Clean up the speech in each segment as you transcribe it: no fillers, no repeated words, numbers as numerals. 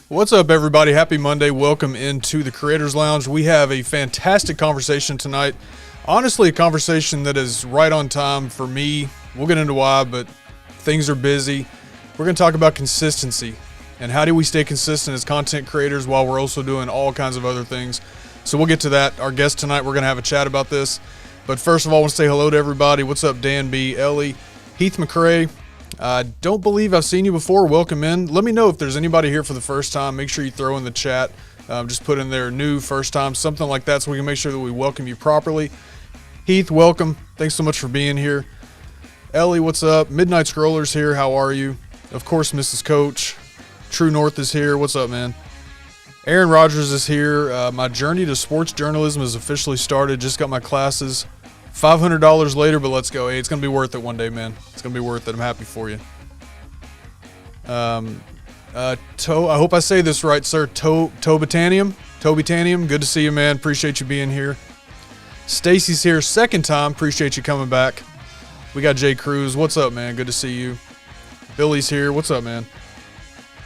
What's up, everybody? Happy Monday. Welcome into the Creators Lounge. We have a fantastic conversation tonight. Honestly, a conversation that is right on time for me. We'll get into why, but things are busy. We're going to talk about consistency and how do we stay consistent as content creators while we're also doing all kinds of other things. So we'll get to that. Our guest tonight, we're going to have a chat about this. But first of all, I want to say hello to everybody. What's up, Dan B., Ellie, Heath McCrae. I don't believe I've seen you before. Welcome in. Let me know if there's anybody here for the first time. Make sure you throw in the chat. Just put in there new, first time, something like that, so we can make sure that we welcome you properly. Heath, welcome. Thanks so much for being here. Ellie, what's up? Midnight Scroller's here. How are you? Of course, Mrs. Coach. True North is here. What's up, man? Aaron Rogers is here. My journey to sports journalism has officially started. Just got my classes. $500 later, but let's go. Hey, it's going to be worth it one day, man. It's going to be worth it. I'm happy for you. I hope I say this right, sir. Tobitanium, good to see you, man. Appreciate you being here. Stacy's here, second time. Appreciate you coming back. We got Jay Cruz. What's up, man? Good to see you. Billy's here. What's up, man?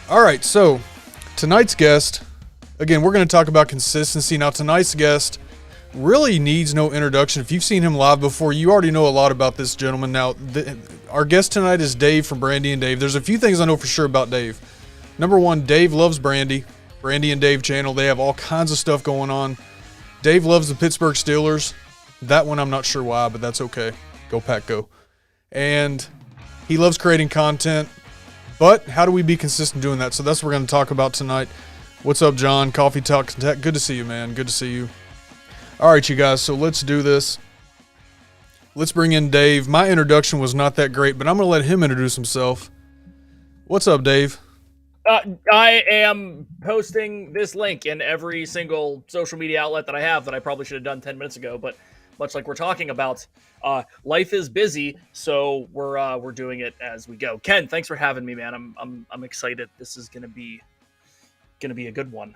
All right, so tonight's guest, again, we're going to talk about consistency. Now, tonight's guest really needs no introduction. If you've seen him live before, you already know a lot about this gentleman. Now, our guest tonight is Dave from Brandy and Dave. There's a few things I know for sure about Dave. Number one, Dave loves Brandy and Dave channel. They have all kinds of stuff going on. Dave loves the Pittsburgh Steelers. That one I'm not sure why, but that's okay. Go Pack, go. And he loves creating content. But how do we be consistent doing that? So that's what we're going to talk about tonight. What's up, John? Coffee Talk Tech. Good to see you, man. Good to see you. All right, you guys, so let's do this. Let's bring in Dave. My introduction was not that great, but I'm going to let him introduce himself. What's up, Dave? I am posting this link in every single social media outlet that I have that I probably should have done 10 minutes ago, but much like we're talking about, life is busy, so we're doing it as we go. Ken, thanks for having me, man. I'm excited. This is gonna be a good one.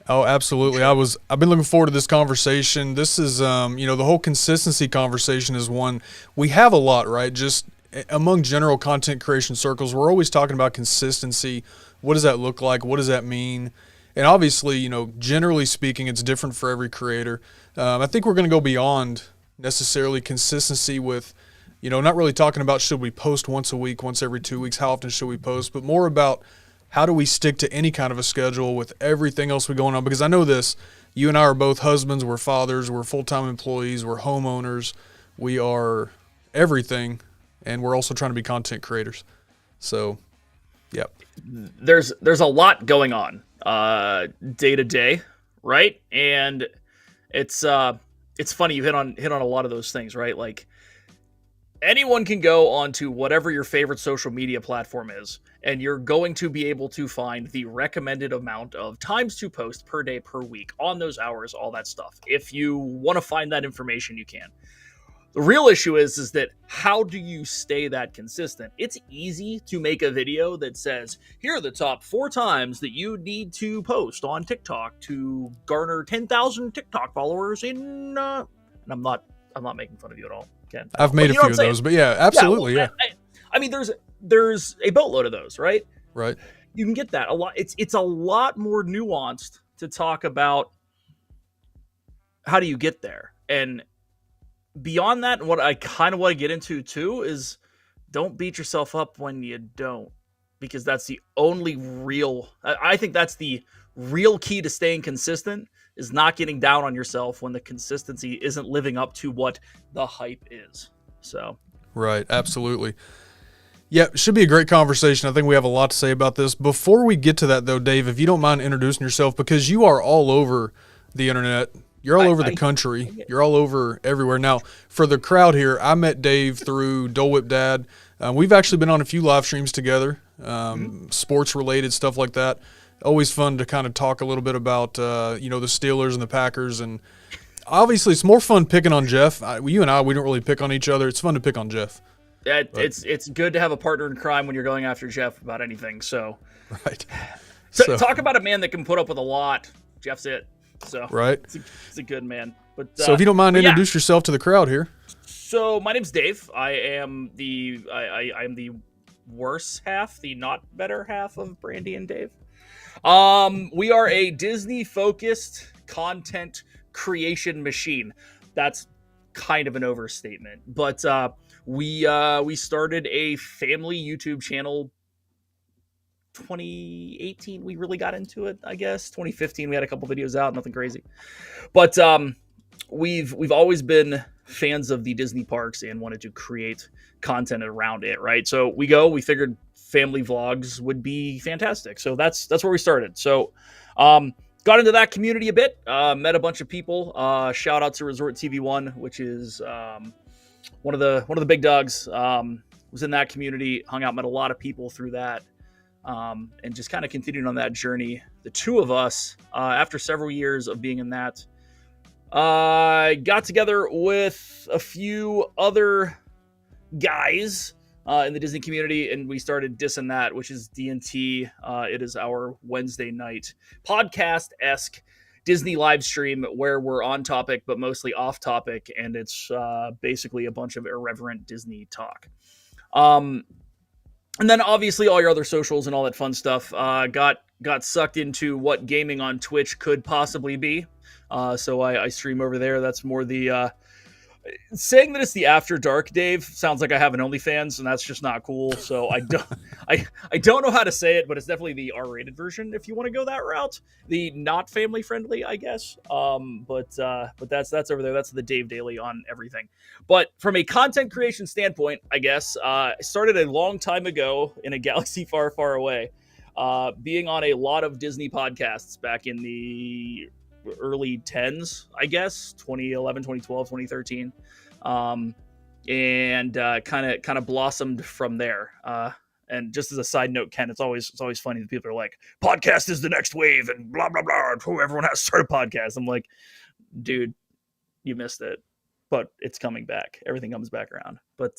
Oh, absolutely. I've been looking forward to this conversation. This is, the whole consistency conversation is one we have a lot, right? Just among general content creation circles, we're always talking about consistency. What does that look like? What does that mean? And obviously, generally speaking, it's different for every creator. I think we're going to go beyond necessarily consistency with, not really talking about should we post once a week, once every 2 weeks, how often should we post, but more about how do we stick to any kind of a schedule with everything else we going on? Because I know this, you and I are both husbands, we're fathers, we're full-time employees, we're homeowners, we are everything, and we're also trying to be content creators. So, yep. There's a lot going on day to day, right? And it's funny you hit on a lot of those things, right? Like anyone can go onto whatever your favorite social media platform is, and you're going to be able to find the recommended amount of times to post per day, per week, on those hours, all that stuff. If you want to find that information, you can. The real issue is that how do you stay that consistent? It's easy to make a video that says, here are the top 4 times that you need to post on TikTok to garner 10,000 TikTok followers in, and I'm not making fun of you at all, Ken. I've made a few of those, but yeah, absolutely, yeah. I mean, there's a boatload of those, right? Right. You can get that a lot. It's a lot more nuanced to talk about how do you get there. And beyond that, what I kind of want to get into too is don't beat yourself up when you don't, because that's the only real, I think that's the real key to staying consistent, is not getting down on yourself when the consistency isn't living up to what the hype is. So. Right. Absolutely. Yeah, it should be a great conversation. I think we have a lot to say about this. Before we get to that, though, Dave, if you don't mind introducing yourself, because you are all over the internet. You're all over the country. You're all over everywhere. Now, for the crowd here, I met Dave through Dole Whip Dad. We've actually been on a few live streams together, sports-related stuff like that. Always fun to kind of talk a little bit about, the Steelers and the Packers. And obviously, it's more fun picking on Jeff. You and I, we don't really pick on each other. It's fun to pick on Jeff. Yeah, it's good to have a partner in crime when you're going after Jeff about anything. So, right. So talk about a man that can put up with a lot. Jeff's it. So right, it's a good man. But so if you don't mind, introduce yourself to the crowd here. So my name's Dave. I am the worse half, the not better half of Brandy and Dave. We are a Disney-focused content creation machine. That's kind of an overstatement, but we started a family YouTube channel 2018. We really got into it, I guess. 2015 we had a couple videos out, nothing crazy. But we've always been fans of the Disney parks and wanted to create content around it, right? So we figured family vlogs would be fantastic. So that's where we started. So got into that community a bit, met a bunch of people. Shout out to Resort TV One, which is one of the big dogs. Was in that community, hung out, met a lot of people through that. And just kind of continued on that journey. The two of us, after several years of being in that, got together with a few other guys in the Disney community, and we started Dissing That, which is D&T. It is our Wednesday night podcast-esque Disney live stream where we're on topic, but mostly off topic, and it's basically a bunch of irreverent Disney talk. And then obviously all your other socials and all that fun stuff got sucked into what gaming on Twitch could possibly be. So I stream over there. That's more the saying that it's the After Dark, Dave, sounds like I have an OnlyFans, and that's just not cool. So I don't know how to say it, but it's definitely the R-rated version if you want to go that route. The not family friendly, I guess. But that's over there. That's the Dave Daily on everything. But from a content creation standpoint, I guess I started a long time ago in a galaxy far, far away, being on a lot of Disney podcasts back in the early 10s, I guess, 2011, 2012, 2013. And kind of blossomed from there. And just as a side note, Ken, it's always funny that people are like, podcast is the next wave and blah, blah, blah. Everyone has to start a podcast. I'm like, dude, you missed it, but it's coming back. Everything comes back around. But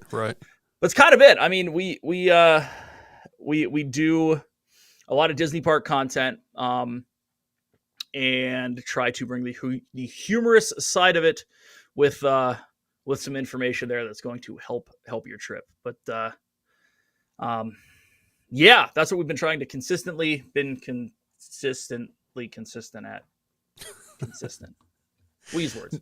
Right. That's kind of it. I mean, we do a lot of Disney park content, and try to bring the humorous side of it with some information there that's going to help your trip. But yeah, that's what we've been trying to consistent at. Consistent. We use words.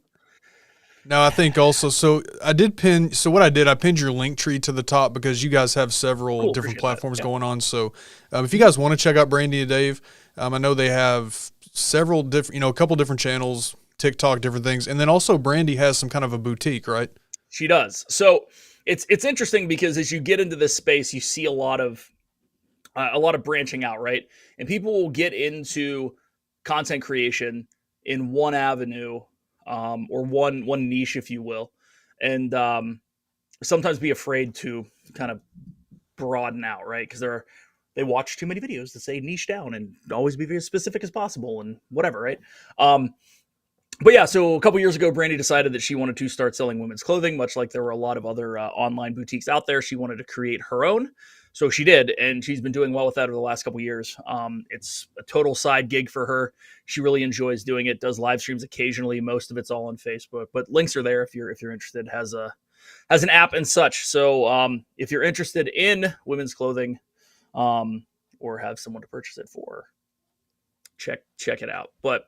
Now, I think also, so I pinned your link tree to the top because you guys have several different platforms going on. So if you guys want to check out Brandy and Dave, I know they have several different, a couple different channels, TikTok, different things. And then also Brandy has some kind of a boutique, right? She does. So it's interesting because as you get into this space, you see a lot of branching out, right? And people will get into content creation in one avenue, or one niche, if you will, and sometimes be afraid to kind of broaden out, right? Because they watch too many videos that say niche down and always be very specific as possible and whatever, right? But yeah, so a couple years ago, Brandy decided that she wanted to start selling women's clothing, much like there were a lot of other online boutiques out there. She wanted to create her own. So she did, and she's been doing well with that over the last couple of years. It's a total side gig for her. She really enjoys doing it, does live streams occasionally. Most of it's all on Facebook, but links are there if you're interested. Has an app and such. So if you're interested in women's clothing, or have someone to purchase it for, check it out. But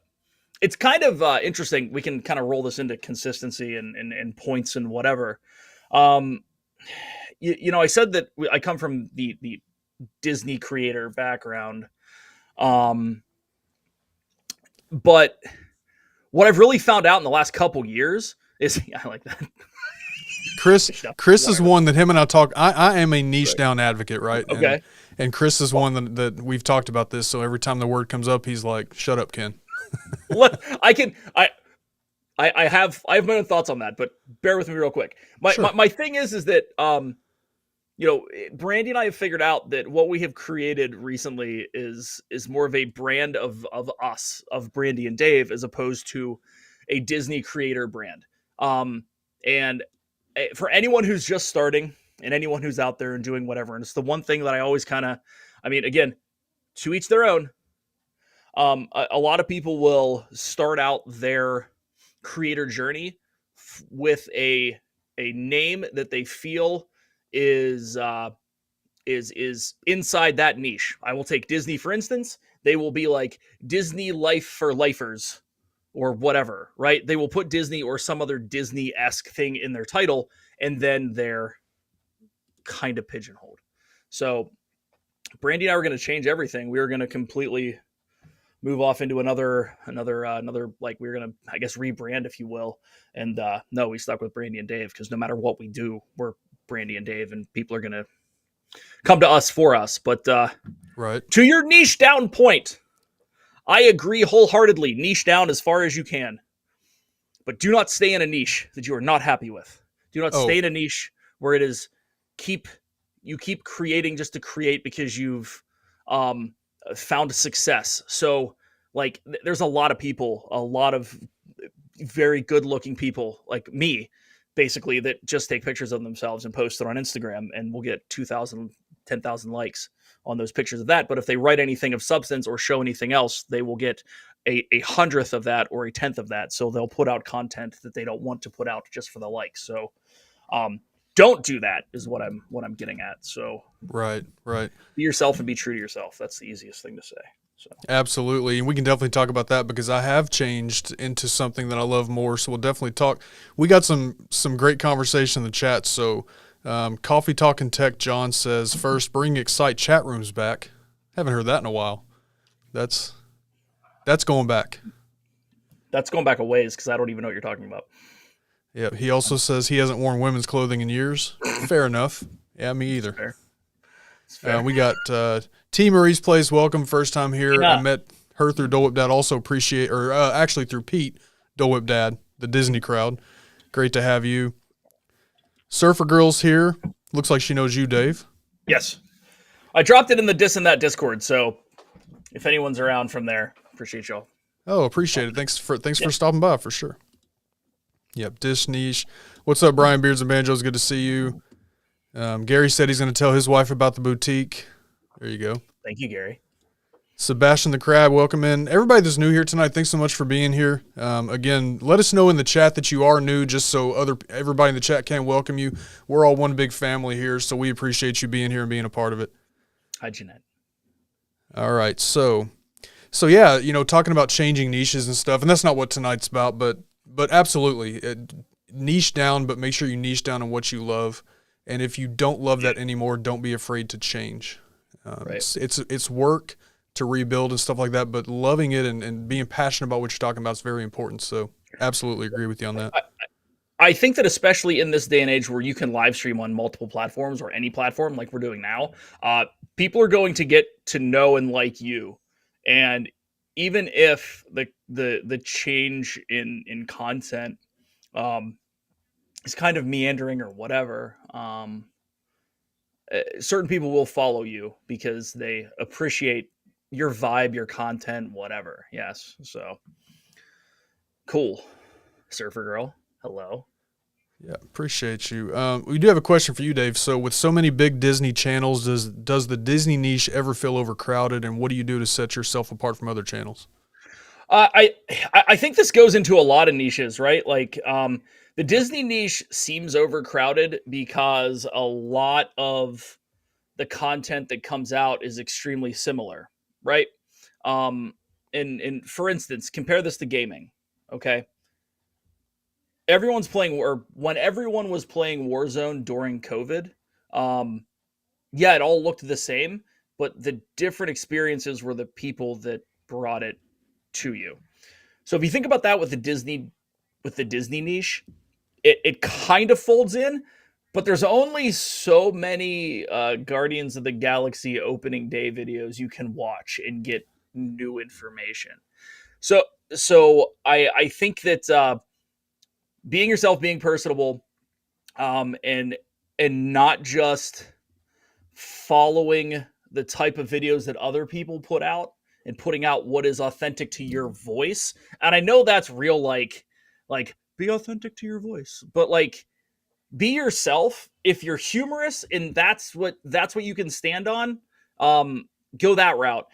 it's kind of interesting. We can kind of roll this into consistency and points and whatever. I said that I come from the Disney creator background. But what I've really found out in the last couple years is, I like that. Chris is one that him and I talk. I am a niche down advocate, right? Okay. And Chris is one that we've talked about this. So every time the word comes up, he's like, "Shut up, Ken." I have my own thoughts on that, but bear with me real quick. My thing is that Brandy and I have figured out that what we have created recently is more of a brand of us, of Brandy and Dave, as opposed to a Disney creator brand. And for anyone who's just starting and anyone who's out there and doing whatever, and it's the one thing that I always again, to each their own. A lot of people will start out their creator journey with a name that they feel is is inside that niche. I will take Disney for instance. They will be like Disney Life for Lifers or whatever, right? They will put Disney or some other Disney-esque thing in their title, and then they're kind of pigeonholed. So Brandy and I were going to change everything. We were going to completely move off into another like we were going to, I guess, rebrand, if you will. And no, we stuck with Brandy and Dave because no matter what we do, we're Brandy and Dave, and people are going to come to us for us. But Right. to your niche down point, I agree wholeheartedly. Niche down as far as you can, but do not stay in a niche that you are not happy with. Do not Oh, stay in a niche where it is keep creating just to create because you've found success. So like there's a lot of people, a lot of very good looking people like me, basically, that just take pictures of themselves and post it on Instagram, and will get 2,000, 10,000 likes on those pictures of that. But if they write anything of substance or show anything else, they will get a hundredth of that or a tenth of that. So they'll put out content that they don't want to put out just for the likes. So um, don't do that is what I'm getting at. So right, right. be yourself and be true to yourself. That's the easiest thing to say. So Absolutely. And we can definitely talk about that because I have changed into something that I love more. So we'll definitely talk. We got some great conversation in the chat. So Coffee Talking Tech John says, first, bring Excite chat rooms back. Haven't heard that in a while. That's going back. that's going back a ways because I don't even know what you're talking about. Yeah. He also says he hasn't worn women's clothing in years. Fair enough. Yeah, me either. Fair. It's fair. We got T. Marie's Place. Welcome. First time here. Yeah. I met her through Dole Whip Dad. Also appreciate, or actually through Pete, Dole Whip Dad, the Disney crowd. Great to have you. Surfer Girl's here. Looks like she knows you, Dave. Yes. I dropped it in the Dis and That Discord, so if anyone's around from there, appreciate y'all. Oh, appreciate it. Thanks for stopping by for sure. Yep, Dish Niche. What's up, Brian Beards and Banjos? Good to see you. Gary said he's going to tell his wife about the boutique. There you go. Thank you, Gary. Sebastian the Crab, welcome in. Everybody that's new here tonight, thanks so much for being here. Again, let us know in the chat that you are new, just so everybody in the chat can welcome you. We're all one big family here, so we appreciate you being here and being a part of it. Hi, Jeanette. All right, so yeah, talking about changing niches and stuff, and that's not what tonight's about, but absolutely, niche down, but make sure you niche down on what you love. And if you don't love that anymore, don't be afraid to change. Right. It's work to rebuild and stuff like that, but loving it and being passionate about what you're talking about is very important. So absolutely agree with you on that. I think that especially in this day and age where you can live stream on multiple platforms or any platform like we're doing now, people are going to get to know and like you. And even if the change in content is kind of meandering or whatever, certain people will follow you because they appreciate your vibe, your content, whatever. Yes. So cool. Surfer Girl. Hello. Yeah, appreciate you. We do have a question for you, Dave. So with so many big Disney channels, does the Disney niche ever feel overcrowded, and what do you do to set yourself apart from other channels? I think this goes into a lot of niches, right? Like the Disney niche seems overcrowded because a lot of the content that comes out is extremely similar, right? And for instance, compare this to gaming. Okay, everyone's playing, or when everyone was playing Warzone during COVID, yeah, it all looked the same, but the different experiences were the people that brought it to you. So if you think about that with the Disney niche, it kind of folds in, but there's only so many Guardians of the Galaxy opening day videos you can watch and get new information. So I think that being yourself, being personable, and not just following the type of videos that other people put out and putting out what is authentic to your voice. And I know that's real, like be authentic to your voice, but like be yourself. If you're humorous and that's what you can stand on, go that route.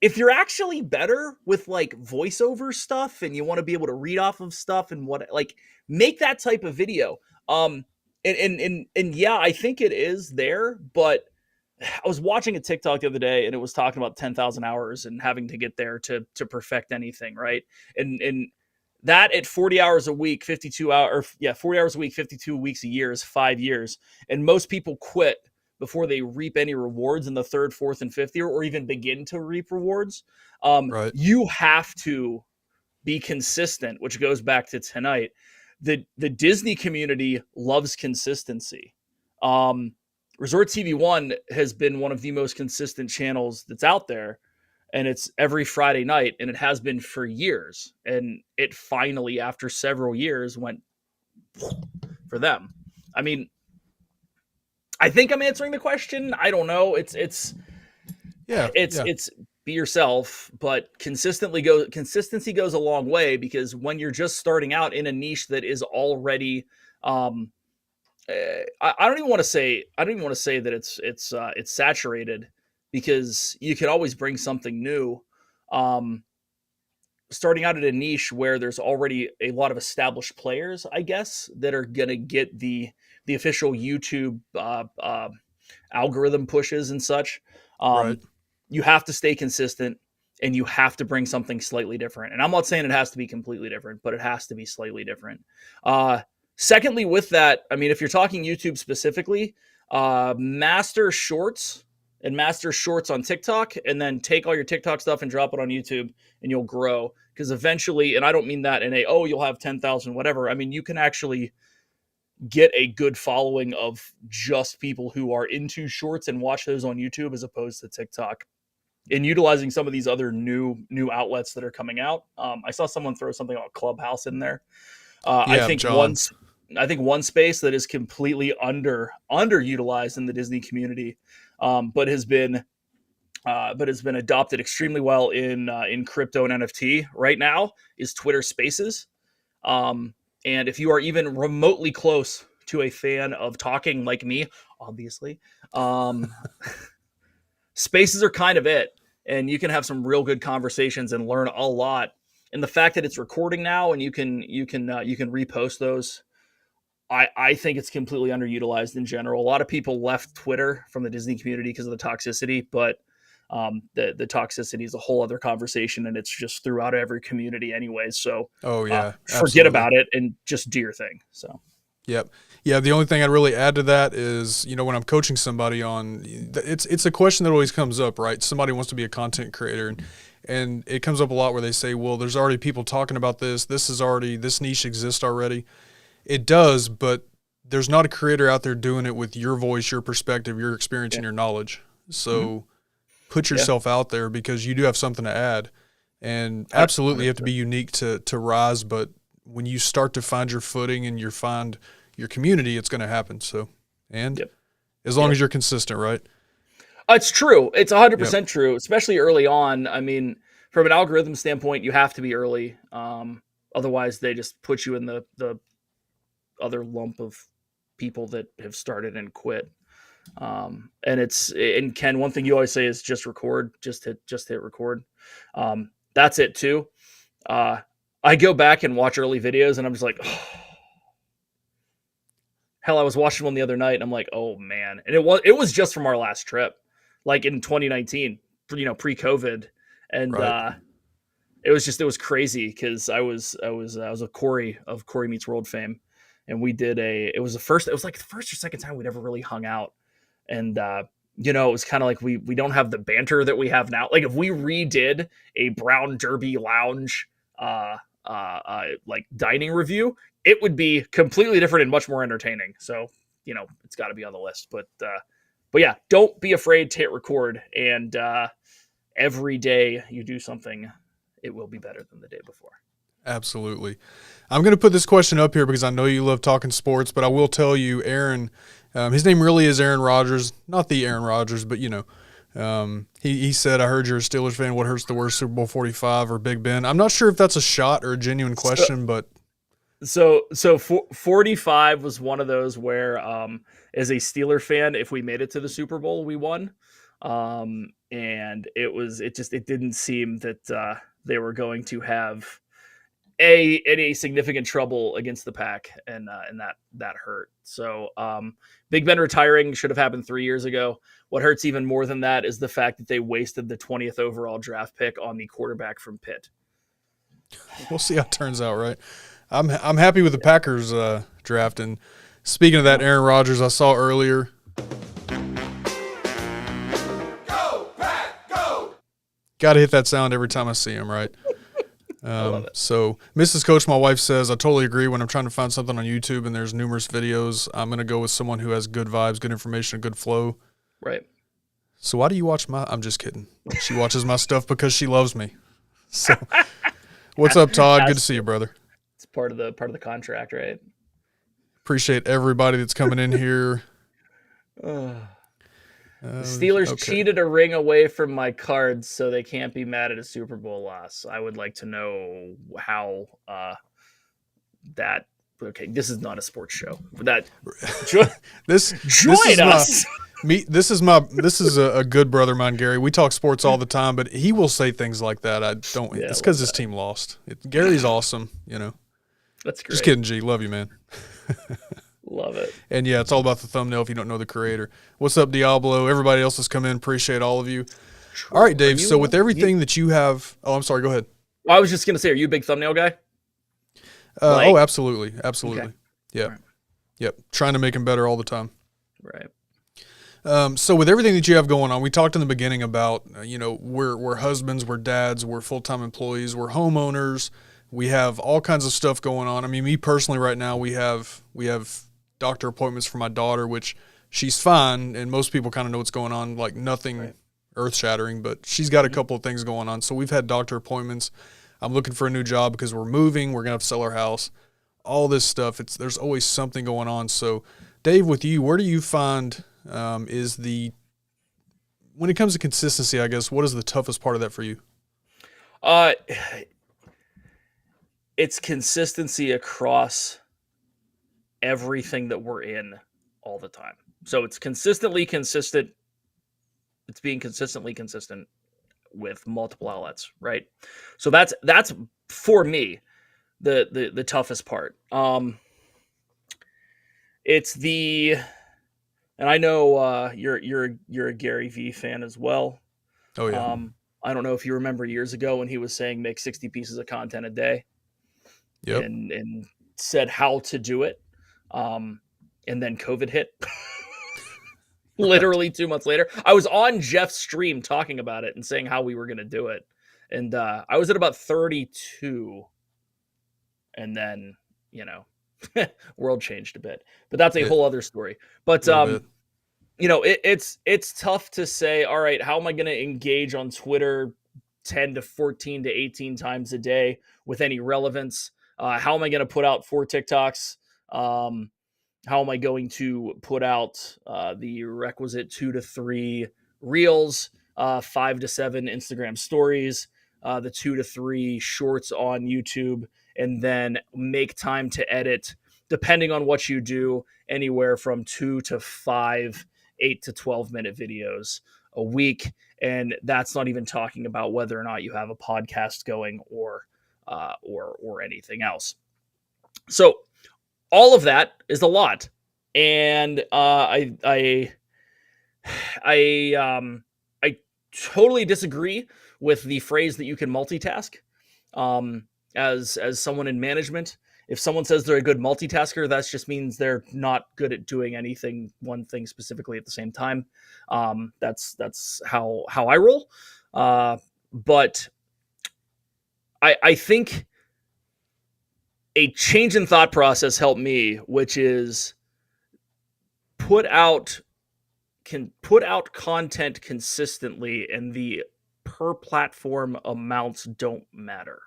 If you're actually better with like voiceover stuff and you want to be able to read off of stuff and what, like, make that type of video. And yeah, I think it is there, but I was watching a TikTok the other day, and it was talking about 10,000 hours and having to get there to perfect anything, right? And that at 40 hours a week, 40 hours a week, 52 weeks a year is 5 years. And most people quit before they reap any rewards in the third, fourth, and fifth year, or even begin to reap rewards. Right. You have to be consistent, which goes back to tonight. The Disney community loves consistency. Resort TV One has been one of the most consistent channels that's out there, and it's every Friday night, and it has been for years. And it finally, after several years, went for them. I mean, I think I'm answering the question. I don't know. It's Yeah. be yourself, but consistency goes a long way, because when you're just starting out in a niche that is already I don't even want to say that it's saturated, because you can always bring something new. Starting out at a niche where there's already a lot of established players, I guess, that are gonna get the official YouTube algorithm pushes and such. Right. You have to stay consistent, and you have to bring something slightly different. And I'm not saying it has to be completely different, but it has to be slightly different. Secondly, with that, I mean, if you're talking YouTube specifically, master shorts on TikTok, and then take all your TikTok stuff and drop it on YouTube, and you'll grow. Because eventually, and I don't mean that in you'll have 10,000 whatever. I mean, you can actually get a good following of just people who are into shorts and watch those on YouTube, as opposed to TikTok. And utilizing some of these other new outlets that are coming out. I saw someone throw something about Clubhouse in there. I think John. one space that is completely underutilized in the Disney community, but has been adopted extremely well in crypto and NFT right now, is Twitter Spaces. And if you are even remotely close to a fan of talking like me, obviously, Spaces are kind of it, and you can have some real good conversations and learn a lot. And the fact that it's recording now, and you can repost those, I think it's completely underutilized in general. A lot of people left Twitter from the Disney community because of the toxicity, but the toxicity is a whole other conversation, and it's just throughout every community anyway. So Yeah. forget about it and just do your thing. So. Yep. Yeah. The only thing I'd really add to that is, when I'm coaching somebody on, it's a question that always comes up, right? Somebody wants to be a content creator, and it comes up a lot where they say, well, there's already people talking about this. This niche exists already. It does, but there's not a creator out there doing it with your voice, your perspective, your experience, and your knowledge. So put yourself out there, because you do have something to add, and absolutely you have to be unique to rise. But when you start to find your footing and you find your community, it's going to happen. So, as long as you're consistent, right? It's true. It's 100% true, especially early on. I mean, from an algorithm standpoint, you have to be early. Otherwise, they just put you in the other lump of people that have started and quit. And Ken, one thing you always say is just record, just hit record. That's it too. I go back and watch early videos, and I'm just like, oh. Hell, I was watching one the other night, and I'm like, oh man. And it was just from our last trip, like in 2019, pre-COVID. And it was crazy, because I was with Corey of Corey Meets World fame. And we did it was like the first or second time we'd ever really hung out. And it was kind of like we don't have the banter that we have now. Like, if we redid a Brown Derby Lounge like dining review, it would be completely different and much more entertaining. So, it's got to be on the list. But yeah, don't be afraid to hit record. And every day you do something, it will be better than the day before. Absolutely. I'm going to put this question up here because I know you love talking sports, but I will tell you, Aaron, his name really is Aaron Rodgers, not the Aaron Rodgers, but he said, I heard you're a Steelers fan. What hurts the worst, Super Bowl 45 or Big Ben? I'm not sure if that's a shot or a genuine question, but. So 45 was one of those where, as a Steeler fan, if we made it to the Super Bowl, we won. And it didn't seem that they were going to have any significant trouble against the Pack, and that hurt. So Big Ben retiring should have happened 3 years ago. what hurts even more than that is the fact that they wasted the 20th overall draft pick on the quarterback from Pitt. We'll see how it turns out, right? I'm happy with the Packers draft. And speaking of that, Aaron Rodgers, I saw earlier. Go, Pack, go! Got to hit that sound every time I see him, right? I love it. So, Mrs. Coach, my wife says, I totally agree. When I'm trying to find something on YouTube and there's numerous videos, I'm going to go with someone who has good vibes, good information, good flow. Right. So why do you watch my – I'm just kidding. She watches my stuff because she loves me. So, what's up, Todd? Good to see you, brother. It's part of the contract, right? Appreciate everybody that's coming in here. The Steelers cheated a ring away from my cards, so they can't be mad at a Super Bowl loss. I would like to know how that. Okay, this is not a sports show. That join us. This is a good brother of mine, Gary. We talk sports all the time, but he will say things like that. I don't. Yeah, it's because his team lost. Gary's awesome, you know. That's great. Just kidding, G. Love you, man. Love it. And yeah, it's all about the thumbnail if you don't know the creator. What's up, Diablo? Everybody else has come in. Appreciate all of you. All right, Dave. So with everything that you have, I'm sorry. Go ahead. Well, I was just gonna say, are you a big thumbnail guy? Oh, absolutely, absolutely. Okay. Yeah, right. Yep. Trying to make them better all the time. Right. So with everything that you have going on, we talked in the beginning about, we're husbands, we're dads, we're full-time employees, we're homeowners. We have all kinds of stuff going on. I mean, me personally right now, we have doctor appointments for my daughter, which she's fine. And most people kind of know what's going on, like nothing earth-shattering, but she's got a couple of things going on. So we've had doctor appointments. I'm looking for a new job because we're moving. We're going to have to sell our house. All this stuff. There's always something going on. So Dave, with you, where do you find when it comes to consistency, I guess, what is the toughest part of that for you? It's consistency across everything that we're in all the time. So it's consistently consistent. It's being consistently consistent with multiple outlets, right? So that's for me the toughest part. It's and I know you're a Gary V fan as well. Oh yeah. I don't know if you remember years ago when he was saying make 60 pieces of content a day. Yep. And said how to do it. And then COVID hit. Literally 2 months later. I was on Jeff's stream talking about it and saying how we were going to do it. And I was at about 32. And then, world changed a bit. But that's a whole other story. But it's tough to say, all right, how am I going to engage on Twitter 10 to 14 to 18 times a day with any relevance? How am I going to put out 4 TikToks? How am I going to put out the requisite 2 to 3 reels, 5 to 7 Instagram stories, the 2 to 3 shorts on YouTube, and then make time to edit, depending on what you do, anywhere from 2 to 5, 8 to 12-minute videos a week. And that's not even talking about whether or not you have a podcast going or anything else. So all of that is a lot. And I totally disagree with the phrase that you can multitask. As someone in management, if someone says they're a good multitasker, that just means they're not good at doing one thing specifically at the same time. That's how I roll. But I think a change in thought process helped me, which is put out content consistently, and the per platform amounts don't matter.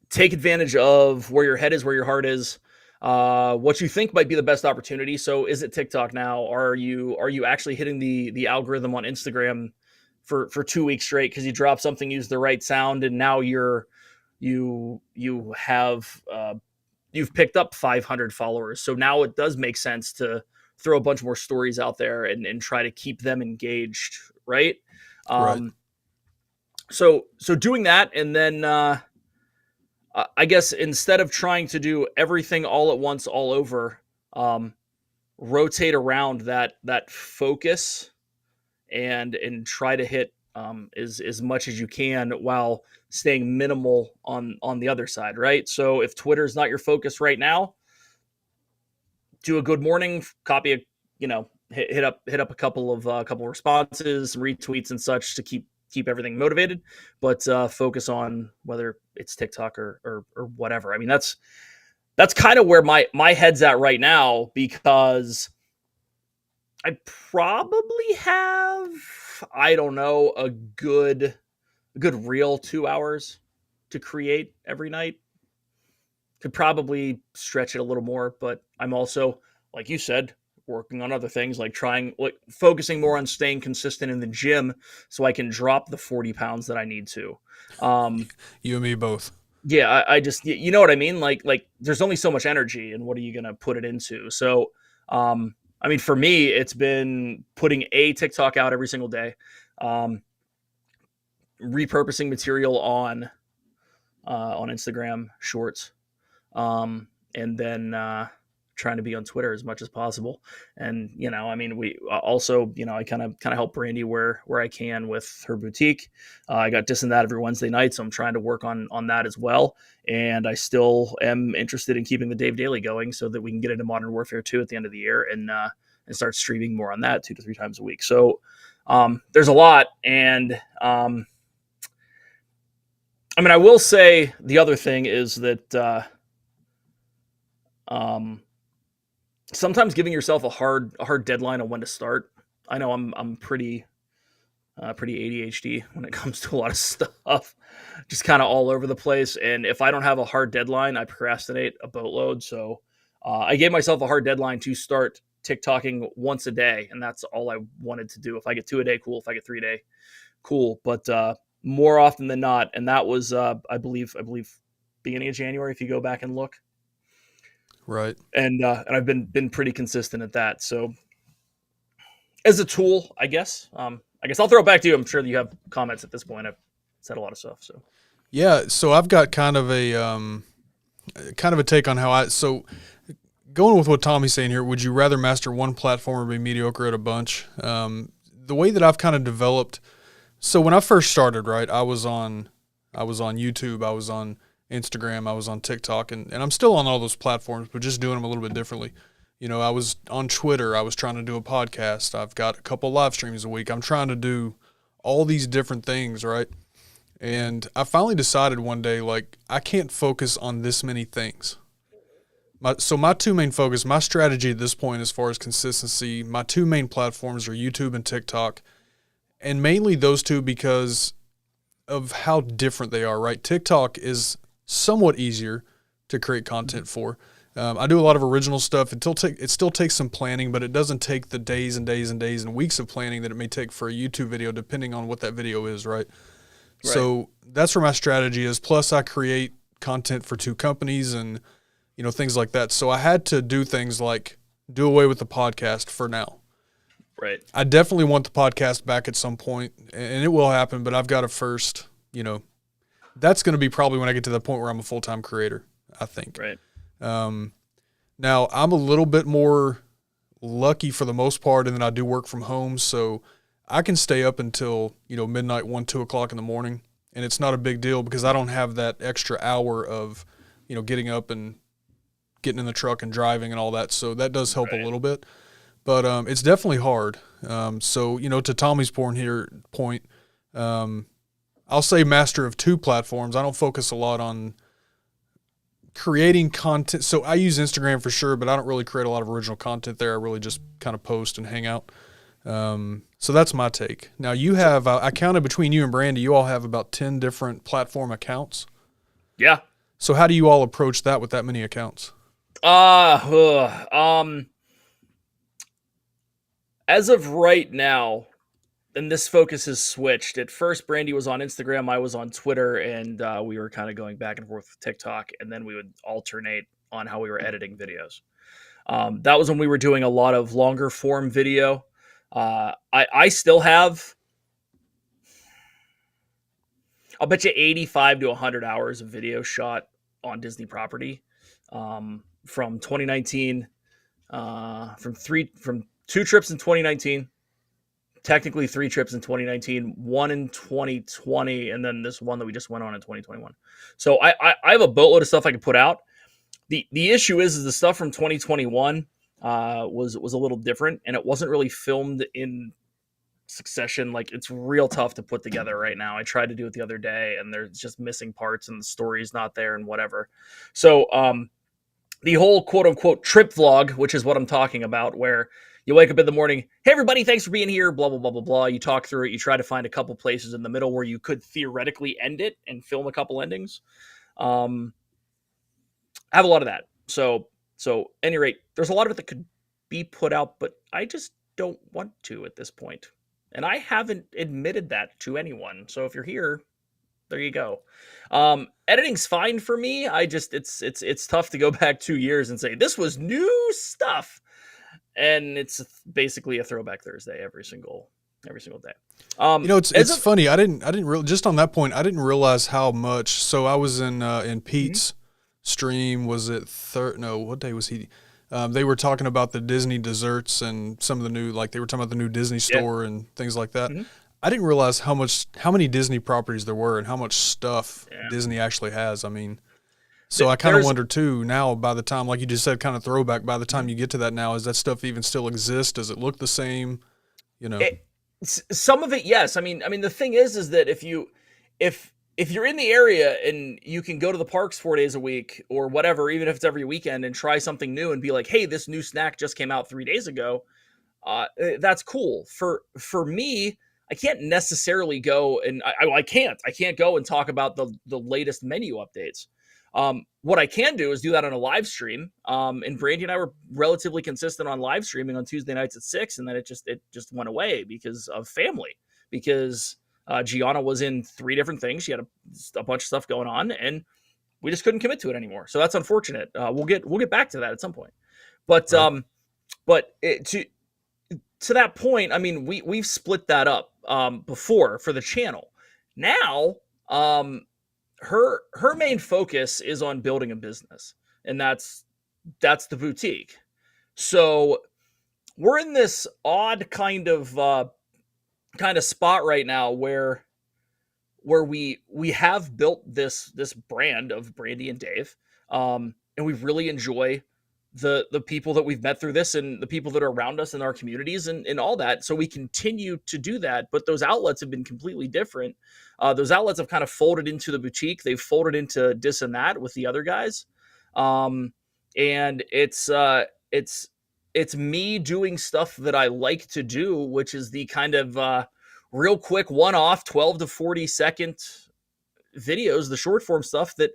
Take advantage of where your head is, where your heart is, what you think might be the best opportunity. So is it TikTok now? Are you actually hitting the algorithm on Instagram for 2 weeks straight because you dropped something, used the right sound, and now you've picked up 500 followers. So now it does make sense to throw a bunch more stories out there and try to keep them engaged, right? Right. So doing that, and then I guess instead of trying to do everything all at once, all over, rotate around that focus and try to hit as much as you can while staying minimal on the other side, right? So if Twitter is not your focus right now, do a good morning, copy a, hit up a couple responses, some retweets and such to keep everything motivated, but focus on whether it's TikTok or whatever. I mean, that's kind of where my head's at right now, because I probably have, I don't know, a good real 2 hours to create every night. Could probably stretch it a little more, but I'm also, like you said, working on other things, like focusing more on staying consistent in the gym so I can drop the 40 pounds that I need to. Um, You and me both. yeah, I just, you know what I mean? Like there's only so much energy, and what are you going to put it into? So, I mean, for me, it's been putting a TikTok out every single day, um, repurposing material on Instagram Shorts, and then trying to be on Twitter as much as possible. And I mean, we also, I kind of help Brandy where I can with her boutique. I got this and that every Wednesday night, so I'm trying to work on that as well. And I still am interested in keeping the Dave Daily going so that we can get into Modern Warfare 2 at the end of the year and start streaming more on that 2 to 3 times a week. So there's a lot, and I mean, I will say the other thing is that sometimes giving yourself a hard deadline on when to start. I know I'm pretty ADHD when it comes to a lot of stuff, just kind of all over the place. And if I don't have a hard deadline, I procrastinate a boatload. So I gave myself a hard deadline to start TikToking once a day, and that's all I wanted to do. If I get 2 a day, cool. If I get 3 a day, cool. But more often than not, and that was I believe beginning of January, if you go back and look. Right. And I've been pretty consistent at that. So as a tool, I guess I'll throw it back to you. I'm sure that you have comments at this point. I've said a lot of stuff. So Yeah. So I've got kind of a take on so going with what Tommy's saying here. Would you rather master one platform or be mediocre at a bunch? The way that I've kind of developed. So when I first started, right, I was on YouTube, I was on Instagram, I was on TikTok, and I'm still on all those platforms, but just doing them a little bit differently. I was on Twitter, I was trying to do a podcast, I've got a couple live streams a week. I'm trying to do all these different things, right? And I finally decided one day, like, I can't focus on this many things. My two main focus, my strategy at this point as far as consistency, my two main platforms are YouTube and TikTok. And mainly those two because of how different they are, right? TikTok is somewhat easier to create content for. I do a lot of original stuff. It still takes some planning, but it doesn't take the days and days and days and weeks of planning that it may take for a YouTube video, depending on what that video is, right? So that's where my strategy is. Plus, I create content for 2 companies and things like that. So I had to do things like do away with the podcast for now. right, I definitely want the podcast back at some point, and it will happen, but I've got to first, that's going to be probably when I get to the point where I'm a full-time creator, I think. right, Now, I'm a little bit more lucky for the most part, and then I do work from home, so I can stay up until, midnight, 1, 2 o'clock in the morning, and it's not a big deal because I don't have that extra hour of, getting up and getting in the truck and driving and all that, so that does help a little bit. But it's definitely hard. So, to Tommy's point, I'll say master of 2 platforms. I don't focus a lot on creating content. So I use Instagram for sure, but I don't really create a lot of original content there. I really just kind of post and hang out. So that's my take. Now you have, I counted between you and Brandy, you all have about 10 different platform accounts. yeah. So how do you all approach that with that many accounts? As of right now, and this focus has switched. At first, Brandy was on Instagram, I was on Twitter, and we were kind of going back and forth with TikTok, and then we would alternate on how we were editing videos. That was when we were doing a lot of longer form video. I still have, I'll bet you 85 to 100 hours of video shot on Disney property from 2019 from 2 trips in 2019, technically 3 trips in 2019, one in 2020, and then this one that we just went on in 2021. So I have a boatload of stuff I could put out. The issue is the stuff from 2021 was a little different, and it wasn't really filmed in succession. Like, it's real tough to put together right now. I tried to do it the other day, and there's just missing parts, and the story's not there, and whatever. So the whole quote unquote trip vlog, which is what I'm talking about, where you wake up in the morning, hey everybody, thanks for being here, blah blah blah blah blah. You talk through it, you try to find a couple places in the middle where you could theoretically end it and film a couple endings. I have a lot of that. So at any rate, there's a lot of it that could be put out, but I just don't want to at this point. And I haven't admitted that to anyone. So if you're here, there you go. Editing's fine for me. I just it's tough to go back 2 years and say this was new stuff, and it's basically a throwback Thursday every single day. It's funny. I didn't really, just on that point, I didn't realize how much. So I was in Pete's stream. Was it no? What day was he? They were talking about the Disney desserts and some of the new, like they were talking about the new Disney store and things like that. Mm-hmm. I didn't realize how many Disney properties there were and how much stuff Disney actually has. I mean, so I kind of wonder too now, by the time, like you just said, kind of throwback, by the time you get to that now, is that stuff even still exist? Does it look the same? Some of it, yes. I mean, the thing is that if you're in the area and you can go to the parks 4 days a week or whatever, even if it's every weekend, and try something new and be like, hey, this new snack just came out 3 days ago. That's cool. For me, I can't necessarily go and I can't go and talk about the latest menu updates. What I can do is do that on a live stream. And Brandy and I were relatively consistent on live streaming on Tuesday nights at 6, and then it just went away because of family, because Gianna was in 3 different things. She had a bunch of stuff going on, and we just couldn't commit to it anymore. So that's unfortunate. We'll get back to that at some point. But to that point, I mean, we've split that up before for the channel. Now, her main focus is on building a business, and that's the boutique. So we're in this odd kind of spot right now where we have built this brand of Brandy and Dave, and we really enjoy the people that we've met through this and the people that are around us in our communities and all that. So we continue to do that, but those outlets have been completely different. Those outlets have kind of folded into the boutique. They've folded into this and that with the other guys. And it's me doing stuff that I like to do, which is the kind of real quick one-off 12 to 40 second videos, the short form stuff that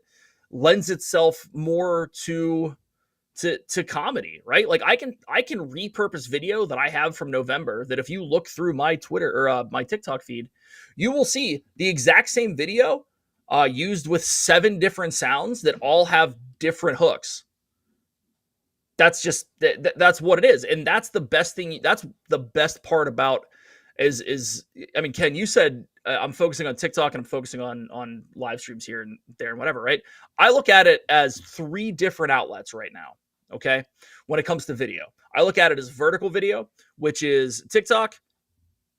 lends itself more to comedy, right? Like I can repurpose video that I have from November that if you look through my Twitter or my TikTok feed, you will see the exact same video used with 7 different sounds that all have different hooks. That's just that's what it is, and that's the best thing. That's the best part about is I mean, Ken, you said I'm focusing on TikTok and I'm focusing on live streams here and there and whatever, right? I look at it as 3 different outlets right now. Okay. When it comes to video, I look at it as vertical video, which is TikTok,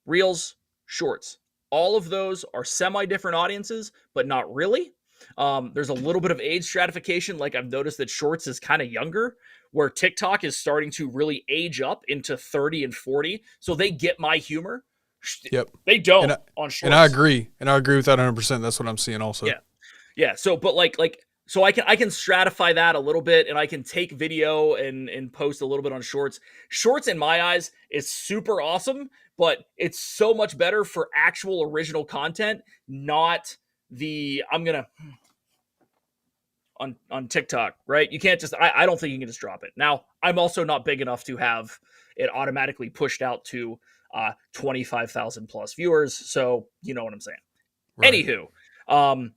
Reels, Shorts. All of those are semi-different audiences, but not really. There's a little bit of age stratification. Like I've noticed that Shorts is kind of younger, where TikTok is starting to really age up into 30 and 40. So they get my humor. Yep. They don't on Shorts. And I agree with that 100%. That's what I'm seeing also. Yeah. Yeah. So, but so I can stratify that a little bit, and I can take video and post a little bit on Shorts. Shorts, in my eyes, is super awesome, but it's so much better for actual original content, not the on TikTok, right? You can't just I don't think you can just drop it. Now, I'm also not big enough to have it automatically pushed out to 25,000 plus viewers, so you know what I'm saying. Right. Anywho,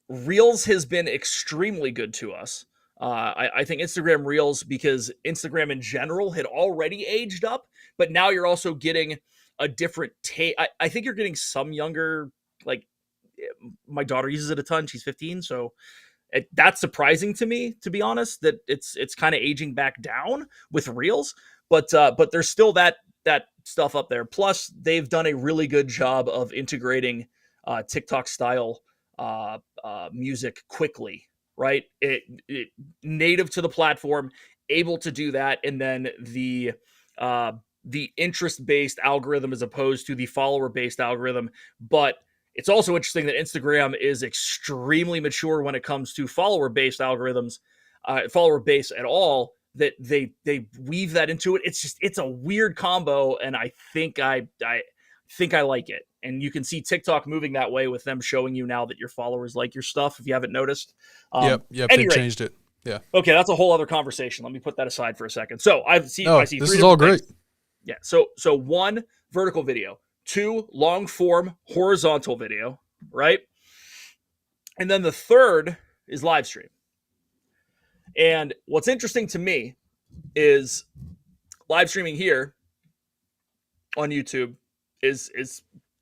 Reels has been extremely good to us. I think Instagram Reels, because Instagram in general had already aged up, but now you're also getting a different take. I think you're getting some younger, like my daughter uses it a ton. She's 15. So That's surprising to me, to be honest, that it's kind of aging back down with Reels, but there's still that stuff up there. Plus, they've done a really good job of integrating TikTok style music quickly, right? It native to the platform, able to do that, and then the interest based algorithm as opposed to the follower based algorithm. But it's also interesting that Instagram is extremely mature when it comes to follower based algorithms, follower base at all. That they weave that into it. It's a weird combo, and I think I like it. And you can see TikTok moving that way with them showing you now that your followers like your stuff. If you haven't noticed, yep, they changed it. Yeah. Okay, that's a whole other conversation. Let me put that aside for a second. So I see this three is all great. things. Yeah. So 1, vertical video. 2, long form horizontal video. Right. And then the third is live stream. And what's interesting to me is live streaming here on YouTube is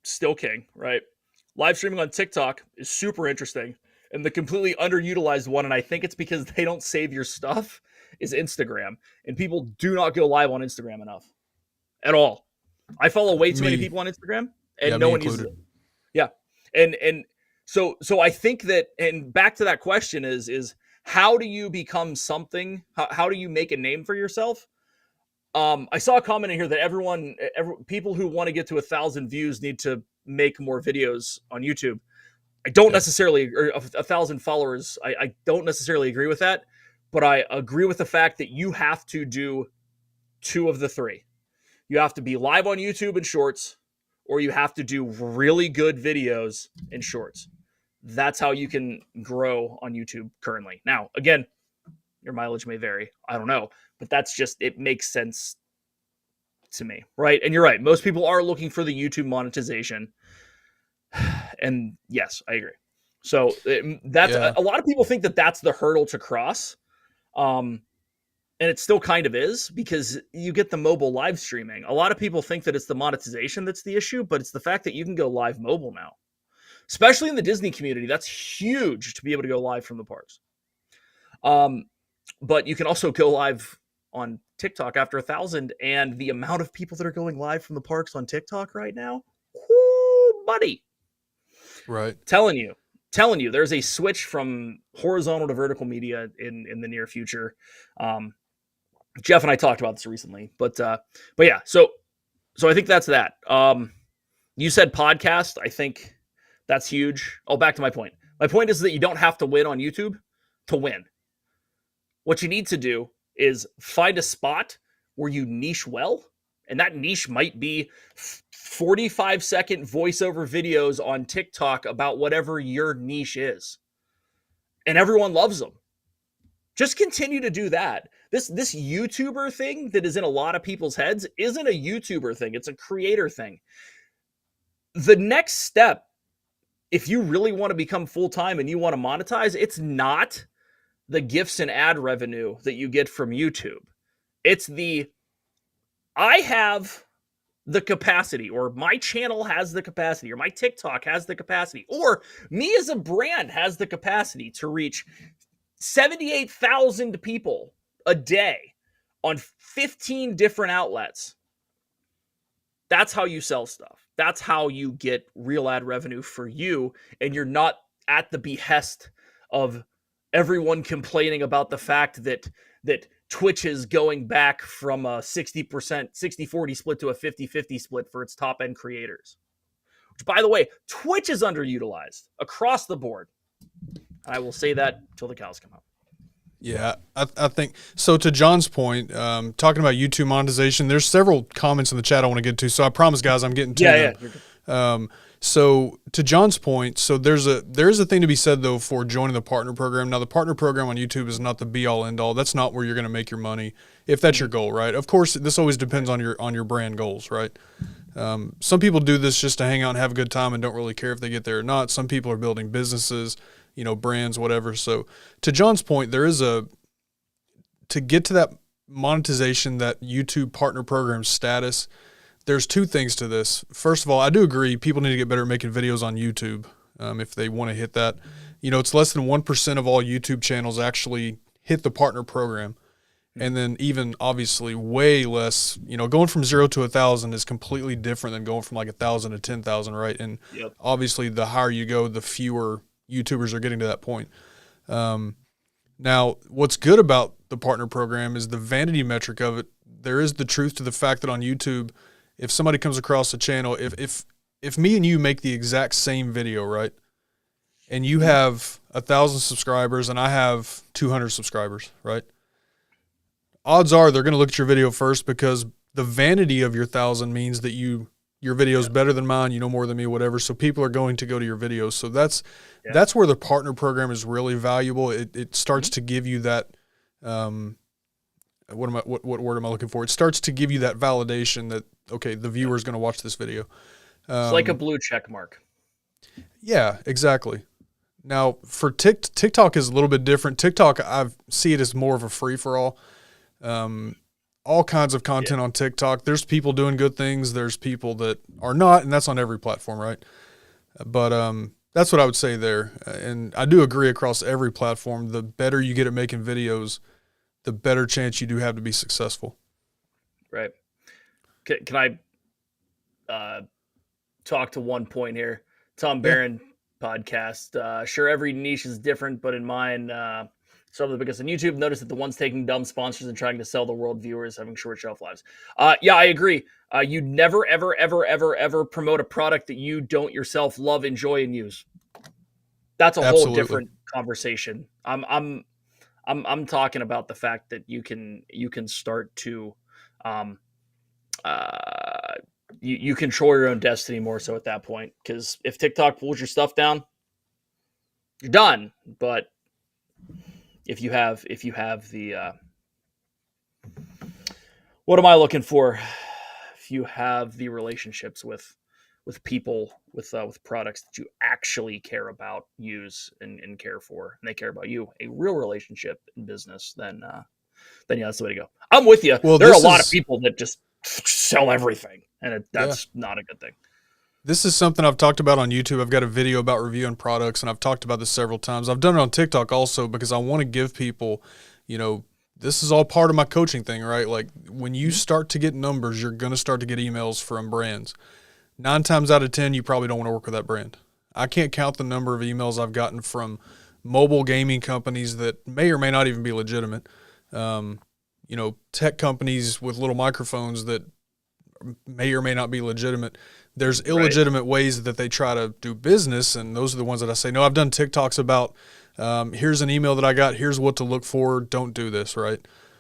still king, right? Live streaming on TikTok is super interesting. And the completely underutilized one, and I think it's because they don't save your stuff, is Instagram. And people do not go live on Instagram enough at all. I follow way too many people on Instagram, and no one uses it. Yeah. And so I think that, and back to that question is how do you become something? How do you make a name for yourself? I saw a comment in here that people who want to get to 1,000 views need to make more videos on YouTube. I don't necessarily, or 1,000 followers. I don't necessarily agree with that, but I agree with the fact that you have to do 2 of the 3. You have to be live on YouTube in shorts, or you have to do really good videos in shorts. That's how you can grow on YouTube currently. Now, again, your mileage may vary. I don't know, but that's just, it makes sense to me, right? And you're right. Most people are looking for the YouTube monetization. And yes, I agree. So that's a lot of people think that that's the hurdle to cross. And it still kind of is, because you get the mobile live streaming. A lot of people think that it's the monetization that's the issue, but it's the fact that you can go live mobile now, especially in the Disney community. That's huge to be able to go live from the parks. But you can also go live on TikTok after 1,000, and the amount of people that are going live from the parks on TikTok right now, whoo, buddy. Right. Telling you, there's a switch from horizontal to vertical media in the near future. Jeff and I talked about this recently, but yeah, so I think that's that. You said podcast. I think that's huge. Oh, back to my point. My point is that you don't have to win on YouTube to win. What you need to do is find a spot where you niche well, and that niche might be 45-second voiceover videos on TikTok about whatever your niche is. And everyone loves them. Just continue to do that. This YouTuber thing that is in a lot of people's heads isn't a YouTuber thing. It's a creator thing. The next step, if you really want to become full-time and you want to monetize, it's not the gifts and ad revenue that you get from YouTube. It's I have the capacity, or my channel has the capacity, or my TikTok has the capacity, or me as a brand has the capacity to reach 78,000 people a day on 15 different outlets. That's how you sell stuff. That's how you get real ad revenue for you, and you're not at the behest of everyone complaining about the fact that Twitch is going back from a 60-40 split to a 50-50 split for its top end creators. Which, by the way, Twitch is underutilized across the board. I will say that till the cows come out. Yeah, I think so. To John's point, talking about YouTube monetization, there's several comments in the chat I want to get to. So I promise, guys, I'm getting to them. Yeah. So to John's point, so there's a thing to be said though for joining the partner program. Now the partner program on YouTube is not the be all end all. That's not where you're going to make your money if that's your goal, right? Of course, this always depends on your brand goals, right? Some people do this just to hang out and have a good time and don't really care if they get there or not. Some people are building businesses, brands, whatever. So to John's point, to get to that monetization, that YouTube partner program status, there's 2 things to this. First of all, I do agree people need to get better at making videos on YouTube if they want to hit that. it's less than 1% of all YouTube channels actually hit the partner program. And then even obviously way less, going from 0 to 1,000 is completely different than going from like 1,000 to 10,000, right? And obviously the higher you go, the fewer YouTubers are getting to that point. Now, what's good about the partner program is the vanity metric of it. There is the truth to the fact that on YouTube, if somebody comes across a channel, if me and you make the exact same video, right, and you have 1,000 subscribers and I have 200 subscribers, right, odds are they're going to look at your video first because the vanity of your 1,000 means that your video is better than mine, you know more than me, whatever. So people are going to go to your videos. So that's where the partner program is really valuable. It starts to give you that what word am I looking for? It starts to give you that validation that, okay, the viewer is going to watch this video. It's like a blue check mark. Yeah, exactly. Now for TikTok is a little bit different. TikTok, I see it as more of a free for all. All kinds of content on TikTok. There's people doing good things. There's people that are not, and that's on every platform, right? But that's what I would say there. And I do agree across every platform, the better you get at making videos, the better chance you do have to be successful. Right. Can I talk to one point here? Tom Barron podcast. Sure, every niche is different, but in mine, some of the biggest on YouTube, notice that the ones taking dumb sponsors and trying to sell the world viewers having short shelf lives. Yeah, I agree. You never, ever, ever, ever, ever promote a product that you don't yourself love, enjoy, and use. That's a whole different conversation. I'm talking about the fact that you can start to you control your own destiny more so at that point. Because if TikTok pulls your stuff down, you're done. But if you have the what am I looking for? If you have the relationships with people, with products that you actually care about, use, and care for, and they care about you, a real relationship in business, then yeah, that's the way to go. I'm with you. Well, there are a lot of people that just sell everything, and that's not a good thing. This is something I've talked about on YouTube. I've got a video about reviewing products, and I've talked about this several times. I've done it on TikTok also because I want to give people, this is all part of my coaching thing, right? Like when you start to get numbers, you're going to start to get emails from brands. 9 times out of 10, you probably don't want to work with that brand. I can't count the number of emails I've gotten from mobile gaming companies that may or may not even be legitimate. Tech companies with little microphones that may or may not be legitimate. There's illegitimate ways that they try to do business, and those are the ones that I say, no, I've done TikToks about, here's an email that I got, here's what to look for, don't do this, right?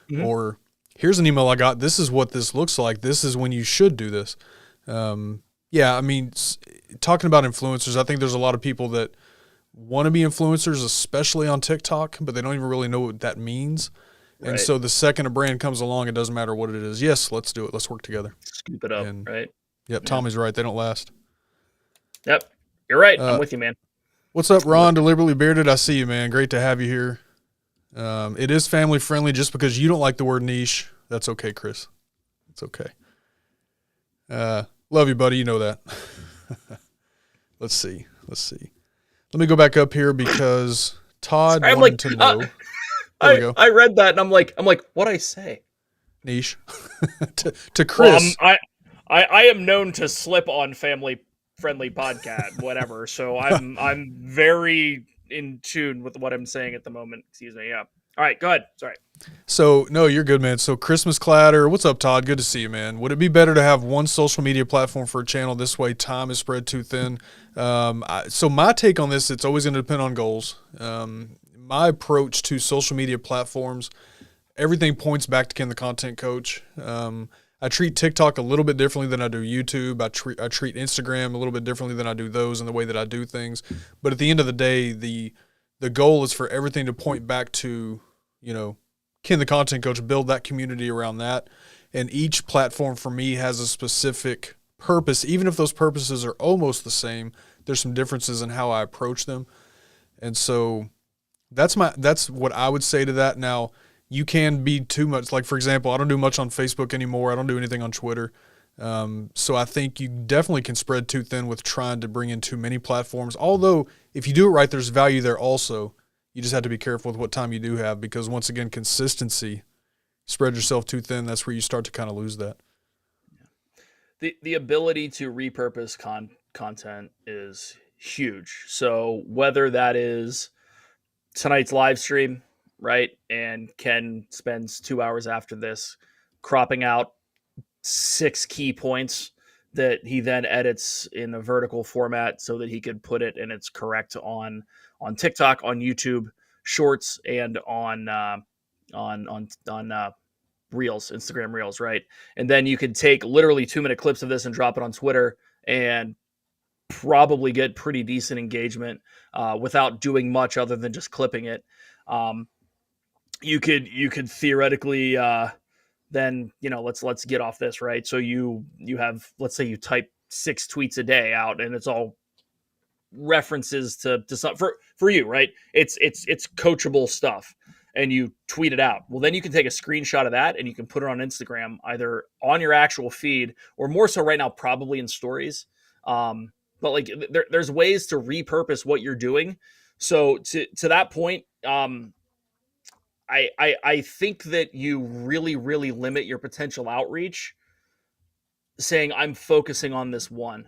Mm-hmm. Or here's an email I got, this is what this looks like, this is when you should do this. Talking about influencers, I think there's a lot of people that want to be influencers, especially on TikTok, but they don't even really know what that means. And so the second a brand comes along, it doesn't matter what it is. Yes, let's do it. Let's work together. Scoop it up, right? Yep, Tommy's right. They don't last. Yep, you're right. I'm with you, man. What's up, Ron, Deliberately Bearded? I see you, man. Great to have you here. It is family friendly. Just because you don't like the word niche, that's okay, Chris. It's okay. Love you, buddy. You know that. Let's see. Let me go back up here because Todd wanted to know. I read that and I'm like, what'd I say? Niche. to Chris. Well, I am known to slip on family friendly podcast, whatever. So I'm very in tune with what I'm saying at the moment. Excuse me. Yeah. All right, go ahead. Sorry. So no, you're good, man. So Christmas Clatter. What's up, Todd? Good to see you, man. Would it be better to have one social media platform for a channel? This way time is spread too thin. So my take on this, it's always going to depend on goals. My approach to social media platforms, everything points back to Ken the Content Coach. I treat TikTok a little bit differently than I do YouTube. I treat Instagram a little bit differently than I do those in the way that I do things. But at the end of the day, the goal is for everything to point back to, Ken the Content Coach, build that community around that. And each platform for me has a specific purpose. Even if those purposes are almost the same, there's some differences in how I approach them. And so that's what I would say to that. Now, you can be too much. Like, for example, I don't do much on Facebook anymore. I don't do anything on Twitter. So I think you definitely can spread too thin with trying to bring in too many platforms. Although if you do it right, there's value there also. You just have to be careful with what time you do have, because once again, consistency, spread yourself too thin, that's where you start to kind of lose that. The ability to repurpose content is huge. So whether that is tonight's live stream, right? And Ken spends 2 hours after this cropping out 6 key points that he then edits in a vertical format so that he could put it and it's correct on TikTok, on YouTube Shorts, and on Reels, Instagram Reels, right? And then you could take literally 2-minute clips of this and drop it on Twitter and probably get pretty decent engagement without doing much other than just clipping it. Um, you could theoretically then let's get off this, right? So you have, let's say you type 6 tweets a day out and it's all references to some for you, right? It's coachable stuff, and you tweet it out. Well, then you can take a screenshot of that and you can put it on Instagram, either on your actual feed or more so right now probably in stories. But like there's ways to repurpose what you're doing. So to that point, I think that you really limit your potential outreach, saying I'm focusing on this one,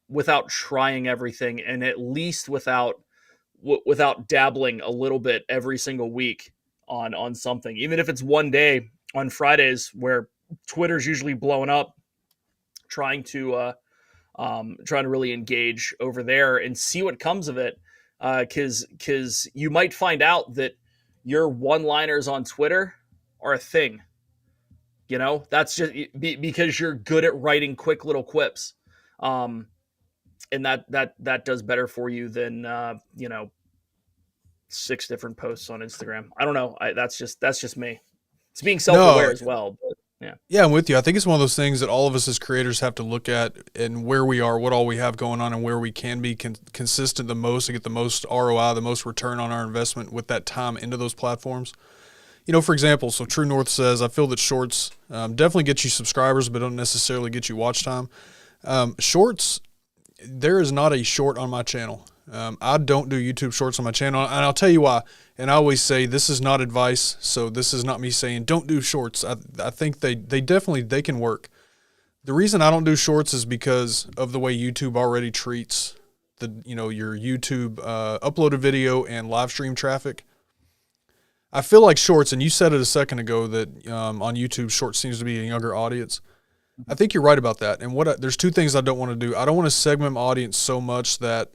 without trying everything, and at least without dabbling a little bit every single week on something, even if it's one day on Fridays where Twitter's usually blowing up, trying to really engage over there and see what comes of it, because you might find out that your one-liners on Twitter are a thing. That's just because you're good at writing quick little quips, um, and that does better for you than 6 different posts on Instagram. I don't know. That's just me. It's being self-aware No, as well. But yeah, yeah, I'm with you. I think it's one of those things that all of us as creators have to look at, and where we are, what all we have going on, and where we can be consistent the most to get the most ROI, the most return on our investment with that time into those platforms. For example, so True North says, I feel that shorts definitely get you subscribers, but don't necessarily get you watch time. Shorts, there is not a short on my channel. I don't do YouTube shorts on my channel, and I'll tell you why. And I always say this is not advice, so this is not me saying don't do shorts. I think they definitely they can work. The reason I don't do shorts is because of the way YouTube already treats your YouTube uploaded video and live stream traffic. I feel like shorts, and you said it a second ago that on YouTube, shorts seems to be a younger audience. I think you're right about that. And there's two things I don't want to do. I don't want to segment my audience so much that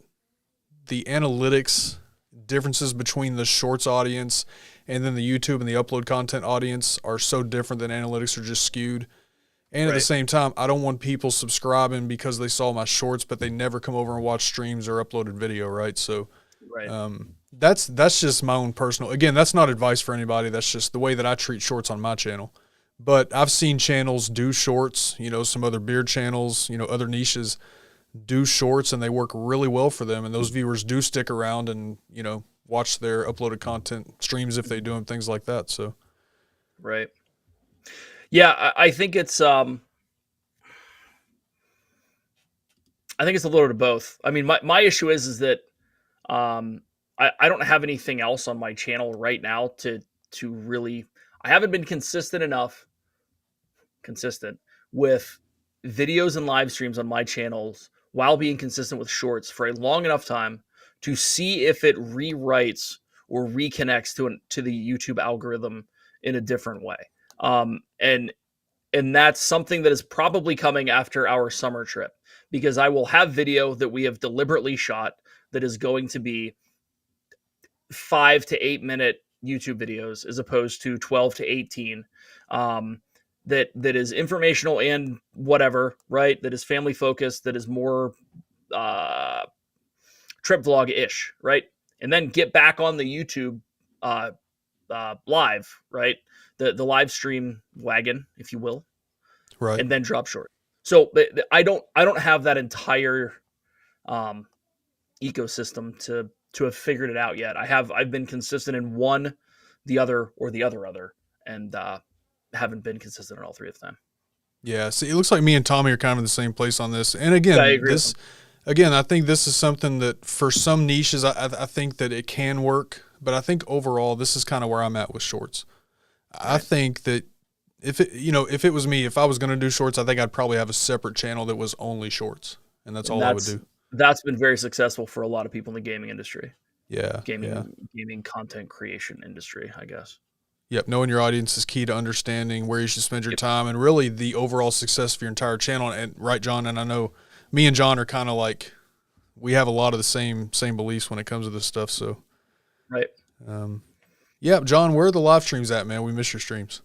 the analytics differences between the shorts audience and then the YouTube and the upload content audience are so different that analytics are just skewed. And at the same time, I don't want people subscribing because they saw my shorts, but they never come over and watch streams or uploaded video, right? So that's just my own personal. Again, that's not advice for anybody. That's just the way that I treat shorts on my channel. But I've seen channels do shorts, some other beard channels, other niches do shorts, and they work really well for them. And those viewers do stick around and, watch their uploaded content streams if they do them, things like that. So, right. Yeah, I think it's a little of both. I mean, my issue is that I don't have anything else on my channel right now to really. I haven't been consistent with videos and live streams on my channels while being consistent with shorts for a long enough time to see if it rewrites or reconnects to the YouTube algorithm in a different way. And that's something that is probably coming after our summer trip, because I will have video that we have deliberately shot that is going to be 5 to 8 minute YouTube videos as opposed to 12 to 18. That is informational and whatever, right? That is family focused, that is more trip vlog ish, right? And then get back on the YouTube live, right? The live stream wagon, if you will, right. and then drop short. So I don't have that entire ecosystem to have figured it out yet. I've been consistent in one, the other, or the other, and haven't been consistent in all three of them. Yeah, see, it looks like me and Tommy are kind of in the same place on this. And Yeah, I again, agree with this, him. again, I think this is something that for some niches, I think that it can work. But I think overall, this is kind of where I'm at with shorts. I Right. think that if it, if it was me, if I was going to do shorts, I think I'd probably have a separate channel that was only shorts, and that's And all I would do. that's been very successful for a lot of people in the gaming industry, Yeah, yeah. gaming content creation industry, I guess. Yep, knowing your audience is key to understanding where you should spend your Yep. time and really the overall success of your entire channel. And right, John, and I know me and John are kind of like we have a lot of the same beliefs when it comes to this stuff. So, Right. yeah, John, where are the live streams at, man? We miss your streams.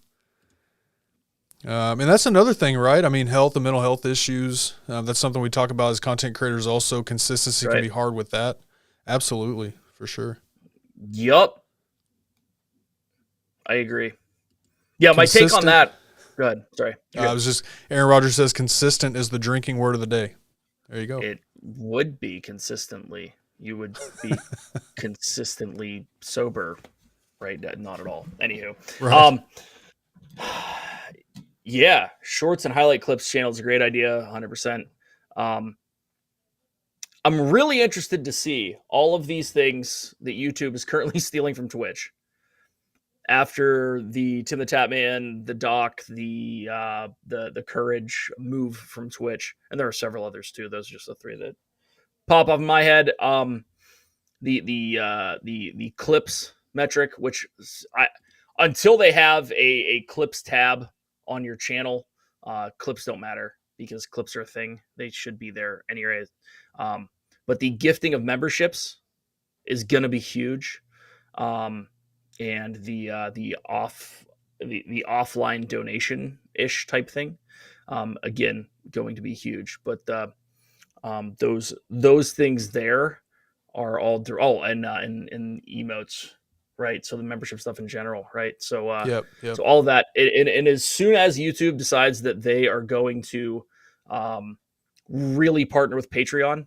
And that's another thing, right? I mean, health and mental health issues. That's something we talk about as content creators. Also, consistency can Right. be hard with that. Absolutely, for sure. Yup. I agree. Yeah, my take on Consistent. that. Go ahead. Sorry. You're I good. was just Aaron Rodgers says consistent is the drinking word of the day. There you go. It would be consistently. You would be consistently sober, right? Not at all. Anywho, Right. Yeah, shorts and highlight clips channel is a great idea, 100%. Um, I'm really interested to see all of these things that YouTube is currently stealing from Twitch. After the Tim the Tatman, the Doc, the Courage move from Twitch, and there are several others too. Those are just the three that pop off in my head. The clips metric, which I until they have a clips tab on your channel, clips don't matter because clips are a thing. They should be there anyway. But the gifting of memberships is gonna be huge. And the offline donation ish type thing, again, going to be huge. But those things there are all and emotes, right? So the membership stuff in general, right? So Yep. so all of that, and as soon as YouTube decides that they are going to really partner with Patreon,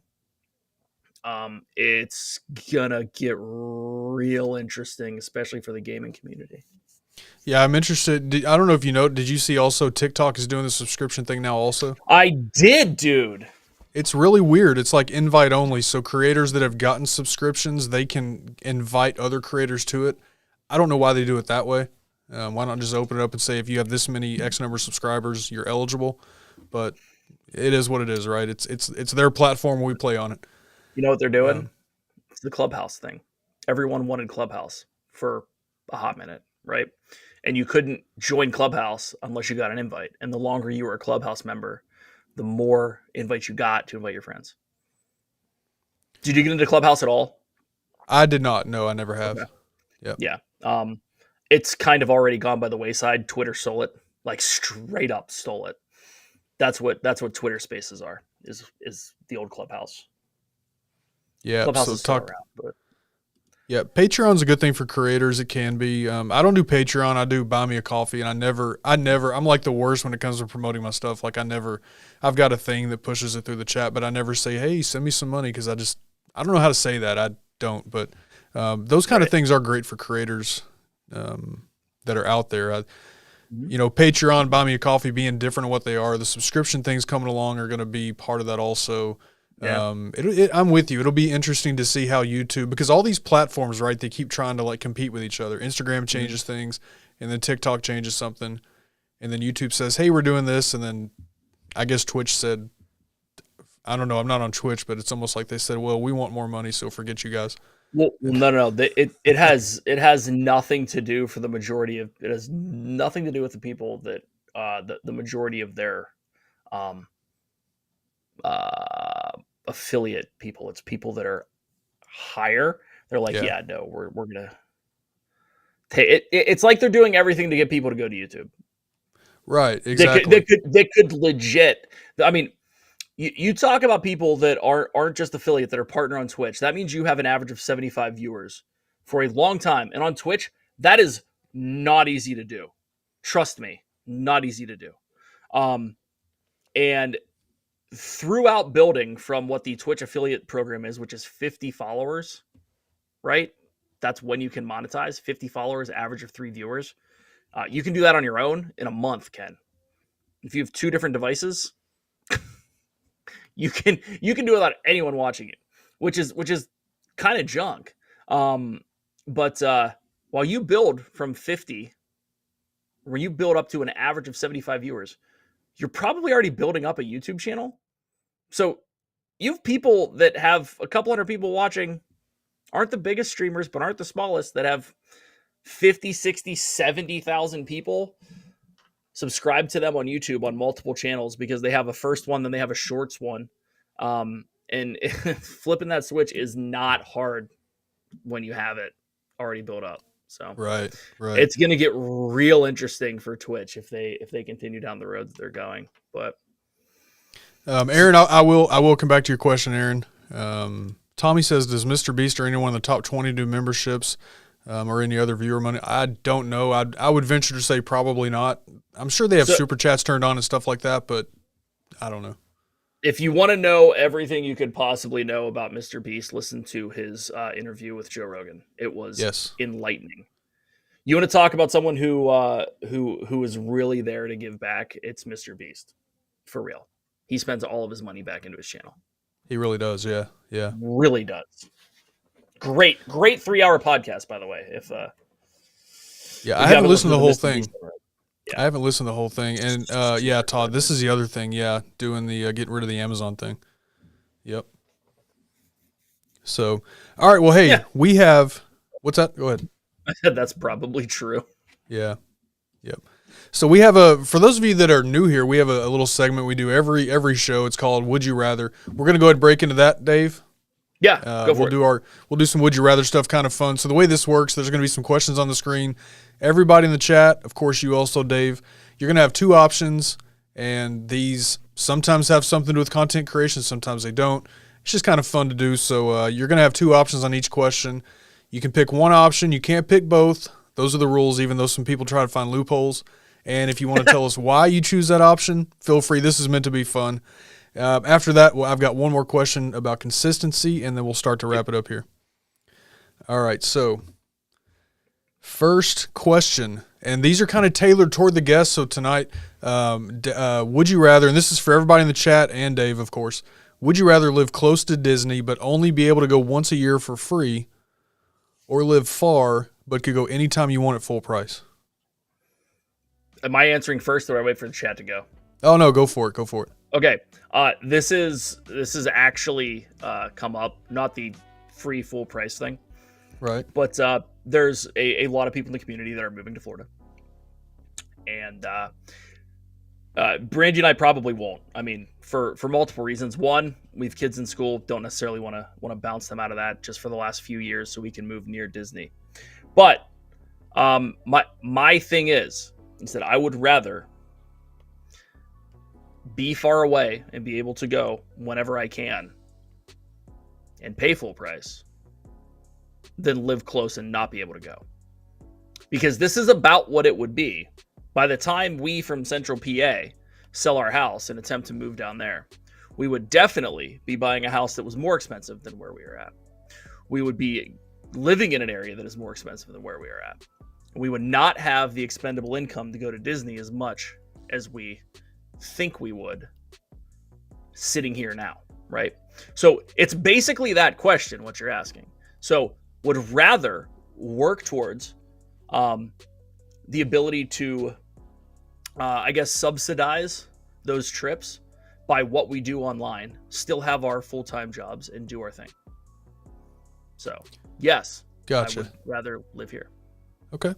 it's gonna get real interesting, especially for the gaming community. Yeah, I'm interested. I don't know if you know. Did you see also TikTok is doing the subscription thing now? Also, I did, dude. it's really weird. It's like invite only. So creators that have gotten subscriptions, they can invite other creators to it. I don't know why they do it that way. Why not just open it up and say if you have this many X number of subscribers, you're eligible? But it is what it is, right? It's their platform. We play on it. You know what they're doing? It's the Clubhouse thing. Everyone wanted Clubhouse for a hot minute, right? And you couldn't join Clubhouse unless you got an invite. And the longer you were a Clubhouse member, the more invites you got to invite your friends. Did you get into Clubhouse at all? I did not. No, I never have. Okay. Yep. Yeah. It's kind of already gone by the wayside. Twitter stole it, like straight up stole it. That's what Twitter Spaces are. Is the old Clubhouse. Yeah. Clubhouse So is still talk. around, but Yeah, Patreon's a good thing for creators. It can be. I don't do Patreon. I do Buy Me a Coffee, and I'm like the worst when it comes to promoting my stuff. Like I've got a thing that pushes it through the chat, but I never say, hey, send me some money because I don't know how to say that. I don't, but those kind of things are great for creators that are out there. Patreon, Buy Me a Coffee being different in what they are. The subscription things coming along are going to be part of that also. yeah. I'm with you. It'll be interesting to see how YouTube, because all these platforms, right, they keep trying to like compete with each other. Instagram changes things, and then TikTok changes something, and then YouTube says, hey, we're doing this, and then I guess Twitch said, I don't know, I'm not on Twitch, but it's almost like they said, well, we want more money, so forget you guys. Well, no. It has nothing to do for the majority of. It has nothing to do with the people that the majority of their affiliate people. It's people that are higher. They're like, yeah, no, we're gonna. It's like they're doing everything to get people to go to YouTube. Right, exactly. They could legit. I mean, you talk about people that aren't just affiliate, that are partner on Twitch. That means you have an average of 75 viewers for a long time, and on Twitch, that is not easy to do. Trust me, not easy to do. And throughout building from what the Twitch affiliate program is, which is 50 followers, right? That's when you can monetize. 50 followers, average of 3 viewers. You can do that on your own in a month, Ken. if you have 2 different devices, you can do it without anyone watching it, which is kind of junk. But while you build from 50, where you build up to an average of 75 viewers, you're probably already building up a YouTube channel. So you have people that have a couple hundred people watching, aren't the biggest streamers, but aren't the smallest, that have 50, 60, 70,000 people subscribe to them on YouTube on multiple channels because they have a first one, then they have a shorts one. And flipping that switch is not hard when you have it already built up. So right. It's going to get real interesting for Twitch if they continue down the road that they're going. But Aaron, I will come back to your question, Aaron. Tommy says, does Mr. Beast or anyone in the top 20 do memberships or any other viewer money? I don't know. I would venture to say probably not. I'm sure they have super chats turned on and stuff like that, but I don't know. If you want to know everything you could possibly know about Mr. Beast, listen to his interview with Joe Rogan. It was enlightening. You want to talk about someone who is really there to give back? It's Mr. Beast, for real. He spends all of his money back into his channel. He really does, yeah. Really does. Great 3-hour podcast, by the way. I haven't listened to the whole thing. Yeah. I haven't listened to the whole thing. And Todd, this is the other thing. Yeah, doing the getting rid of the Amazon thing. Yep. So, all right. Well, hey, we have what's that? Go ahead. I said that's probably true. Yeah. Yep. So we have for those of you that are new here, we have a little segment we do every show. It's called Would You Rather. We're gonna go ahead and break into that, Dave. Yeah, go for it. We'll do some Would You Rather stuff, kind of fun. So the way this works, there's gonna be some questions on the screen. Everybody in the chat, of course, you also, Dave, you're gonna have 2 options, and these sometimes have something to do with content creation, sometimes they don't. It's just kind of fun to do. So you're gonna have 2 options on each question. You can pick one option. You can't pick both. Those are the rules, even though some people try to find loopholes. And if you want to tell us why you choose that option, feel free. This is meant to be fun. After that, I've got one more question about consistency, and then we'll start to wrap it up here. All right, so first question, and these are kind of tailored toward the guests. So tonight, would you rather, and this is for everybody in the chat and Dave, of course, would you rather live close to Disney but only be able to go once a year for free, or live far but could go anytime you want at full price? Am I answering first, or I wait for the chat to go? Oh no, go for it. Okay, this is actually come up, not the free full price thing, right? But there's a lot of people in the community that are moving to Florida, and Brandy and I probably won't. I mean, for multiple reasons. One, we have kids in school, don't necessarily want to bounce them out of that just for the last few years, so we can move near Disney. But my thing is that I would rather be far away and be able to go whenever I can and pay full price than live close and not be able to go. Because this is about what it would be. By the time we from Central PA sell our house and attempt to move down there, we would definitely be buying a house that was more expensive than where we are at. We would be living in an area that is more expensive than where we are at. We would not have the expendable income to go to Disney as much as we think we would sitting here now, right? So it's basically that question, what you're asking. So would rather work towards the ability to, subsidize those trips by what we do online, still have our full-time jobs and do our thing. So yes, gotcha. I would rather live here. Okay,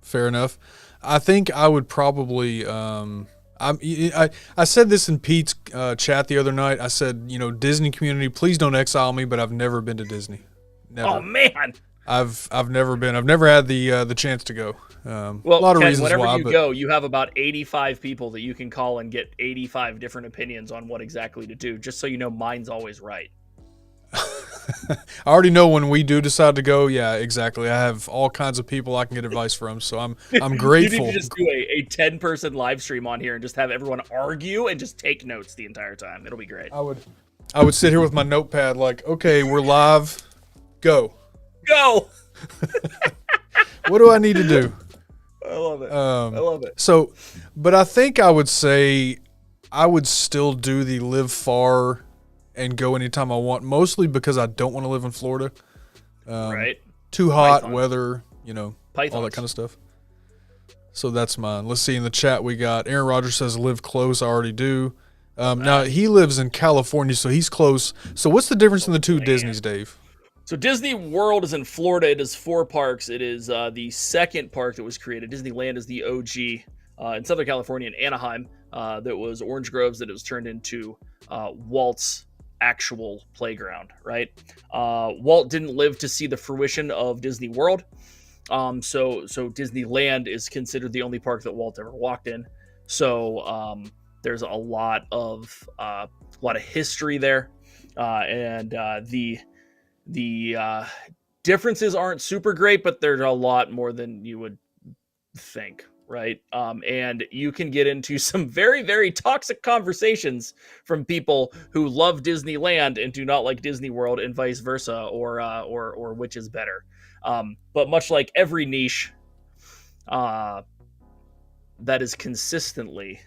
fair enough. I think I would probably. I said this in Pete's chat the other night. I said, Disney community, please don't exile me, but I've never been to Disney. Never. Oh man, I've never been. I've never had the chance to go. Well, a lot of Ken, reasons whenever why. you go, you have about 85 people that you can call and get 85 different opinions on what exactly to do. Just so you know, mine's always right. I already know when we do decide to go. Yeah, exactly. I have all kinds of people I can get advice from, so I'm grateful. You need to just do a 10-person live stream on here and just have everyone argue and just take notes the entire time. It'll be great. I would sit here with my notepad like, okay, we're live. Go. Go. What do I need to do? I love it. I love it. So, but I think I would say I would still do the live far and go anytime I want, mostly because I don't want to live in Florida. Right. Too hot Python. weather, all that kind of stuff. So that's mine. Let's see, in the chat we got Aaron Rodgers says live close. I already do. Now he lives in California, so he's close. So what's the difference in the two Disneys, Dave? So Disney World is in Florida. It is 4 parks. It is the second park that was created. Disneyland is the OG in Southern California in Anaheim. That was Orange Groves. That it was turned into Walt's actual playground. Right. Walt didn't live to see the fruition of Disney World. So Disneyland is considered the only park that Walt ever walked in. So there's a lot of history there, and the differences aren't super great, but there's a lot more than you would think, right? And you can get into some very, very toxic conversations from people who love Disneyland and do not like Disney World, and vice versa, or which is better. But much like every niche, that is consistently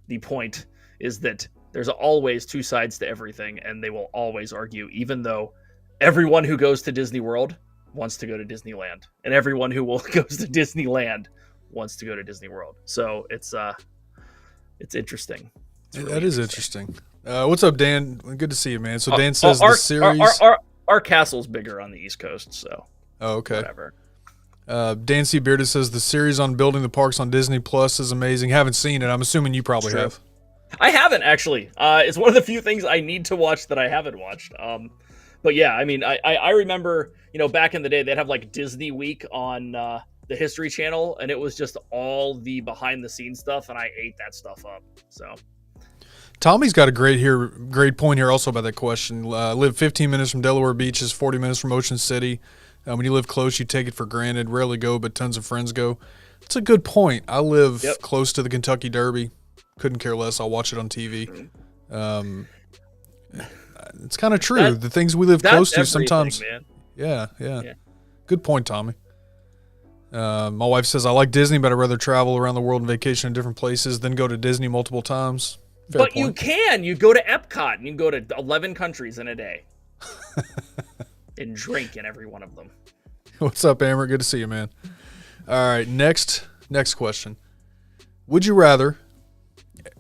the point, is that there's always two sides to everything, and they will always argue, even though everyone who goes to Disney World wants to go to Disneyland, and everyone who goes to Disneyland wants to go to Disney World. So it's interesting. It's really that is interesting. What's up, Dan? Good to see you, man. So Dan says our, the series. Our castle's bigger on the East Coast, so. Oh, okay. Whatever. Dan C. Bearded says the series on building the parks on Disney Plus is amazing. Haven't seen it. I'm assuming you probably have. I haven't, actually. It's one of the few things I need to watch that I haven't watched. But yeah, I mean, I remember, back in the day, they'd have like Disney Week on the History Channel, and it was just all the behind the scenes stuff, and I ate that stuff up. So Tommy's got a great point here also about that question. Live 15 minutes from Delaware beaches, 40 minutes from Ocean City. When you live close, you take it for granted. Rarely go, but tons of friends go. It's a good point. I live close to the Kentucky Derby. Couldn't care less. I'll watch it on TV. It's kind of true. The things we live close to sometimes. Man. Yeah. Good point, Tommy. My wife says, I like Disney, but I'd rather travel around the world and vacation in different places than go to Disney multiple times. Fair point. You can. You go to Epcot, and you can go to 11 countries in a day. And drink in every one of them. What's up, Amber? Good to see you, man. All right, next question. Would you rather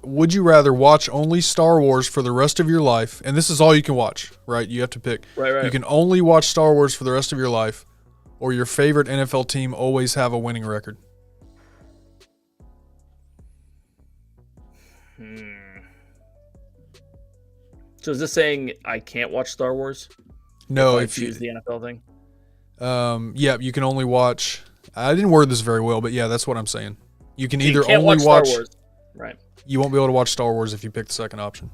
watch only Star Wars for the rest of your life, and this is all you can watch, right? You have to pick. Right. You can only watch Star Wars for the rest of your life, or your favorite NFL team always have a winning record? So is this saying I can't watch Star Wars? No, if you choose the NFL thing. Yeah, you can only watch. I didn't word this very well, but yeah, that's what I'm saying. You can either only watch Star Wars. Right. You won't be able to watch Star Wars if you pick the second option.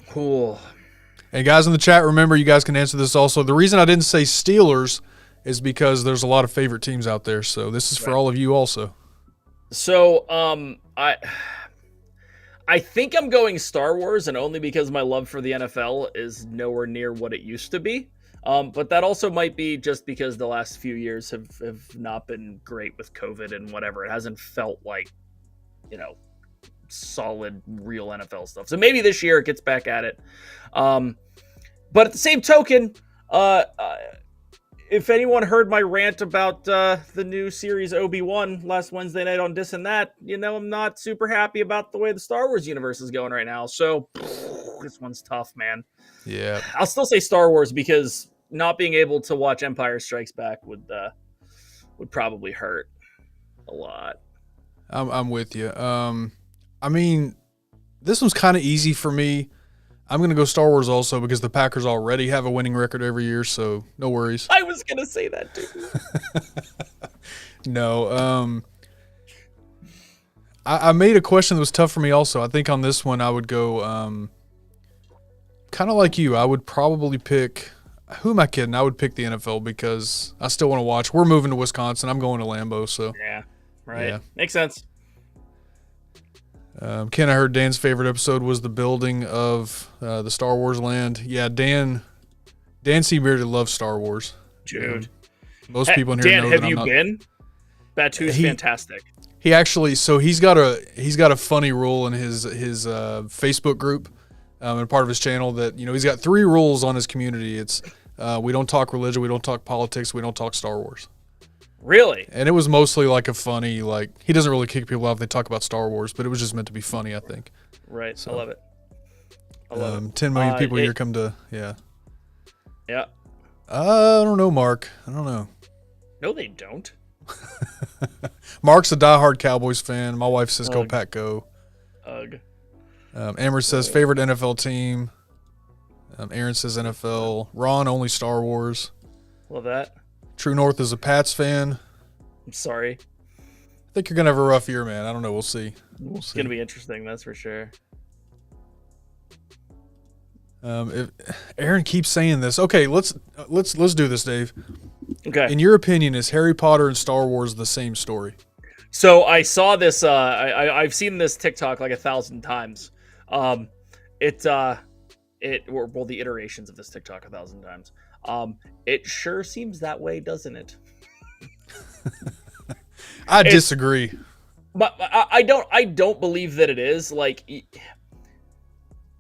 Cool. And guys in the chat, remember, you guys can answer this also. The reason I didn't say Steelers is because there's a lot of favorite teams out there. So this is for all of you also. So I think I'm going Star Wars, and only because my love for the NFL is nowhere near what it used to be. But that also might be just because the last few years have not been great with COVID and whatever. It hasn't felt like, solid, real NFL stuff. So maybe this year it gets back at it. But at the same token, if anyone heard my rant about the new series Obi-Wan last Wednesday night on This and That, I'm not super happy about the way the Star Wars universe is going right now. So this one's tough, man. Yeah. I'll still say Star Wars because not being able to watch Empire Strikes Back would probably hurt a lot. I'm with you. I mean, this one's kind of easy for me. I'm going to go Star Wars also because the Packers already have a winning record every year, so no worries. I was going to say that too. No. I made a question that was tough for me also. I think on this one I would go kind of like you. I would probably pick – who am I kidding? I would pick the NFL because I still want to watch. We're moving to Wisconsin. I'm going to Lambeau, so. Yeah, right. Yeah. Makes sense. Ken, I heard Dan's favorite episode was the building of the Star Wars land. Yeah, Dan C. Bearded loves Star Wars. Dude. Most people in here Dan, know have that I'm you not. been? Batu's fantastic. He actually, so he's got a funny rule in his Facebook group, and part of his channel that he's got 3 rules on his community. It's we don't talk religion, we don't talk politics, we don't talk Star Wars. Really? And it was mostly like a funny, like he doesn't really kick people out if they talk about Star Wars, but it was just meant to be funny, I think. Right. So, I love it. 10 million people here come to Yeah. I don't know, Mark. I don't know. No, they don't. Mark's a diehard Cowboys fan. My wife says, "Go Ugh. Pack, go." Ugh. Amber says favorite NFL team. Aaron says NFL. Ron only Star Wars. Love that. True North is a Pats fan. I'm sorry. I think you're gonna have a rough year, man. I don't know. We'll see. It's gonna be interesting, that's for sure. If Aaron keeps saying this, okay, let's do this, Dave. Okay. In your opinion, is Harry Potter and Star Wars the same story? So I saw this. I've seen this TikTok like 1,000 times. The iterations of this TikTok 1,000 times. It sure seems that way, doesn't it? I disagree. But I don't believe that it is. Like,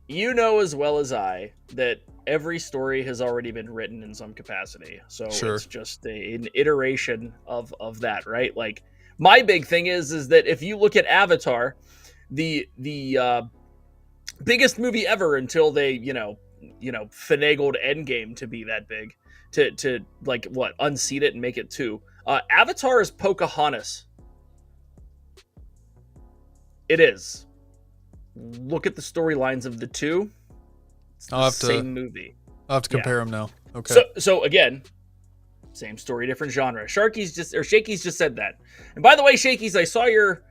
as well as I that every story has already been written in some capacity. So Sure. It's just an iteration of that, right? Like, my big thing is that if you look at Avatar, the biggest movie ever until they finagled Endgame to be that big, to like unseat it and make it 2. Avatar is Pocahontas. It is. Look at the storylines of the 2. It's the same movie. I'll have to compare them now. Okay. So again, same story, different genre. Shaky's just said that. And by the way, Shaky's, I saw your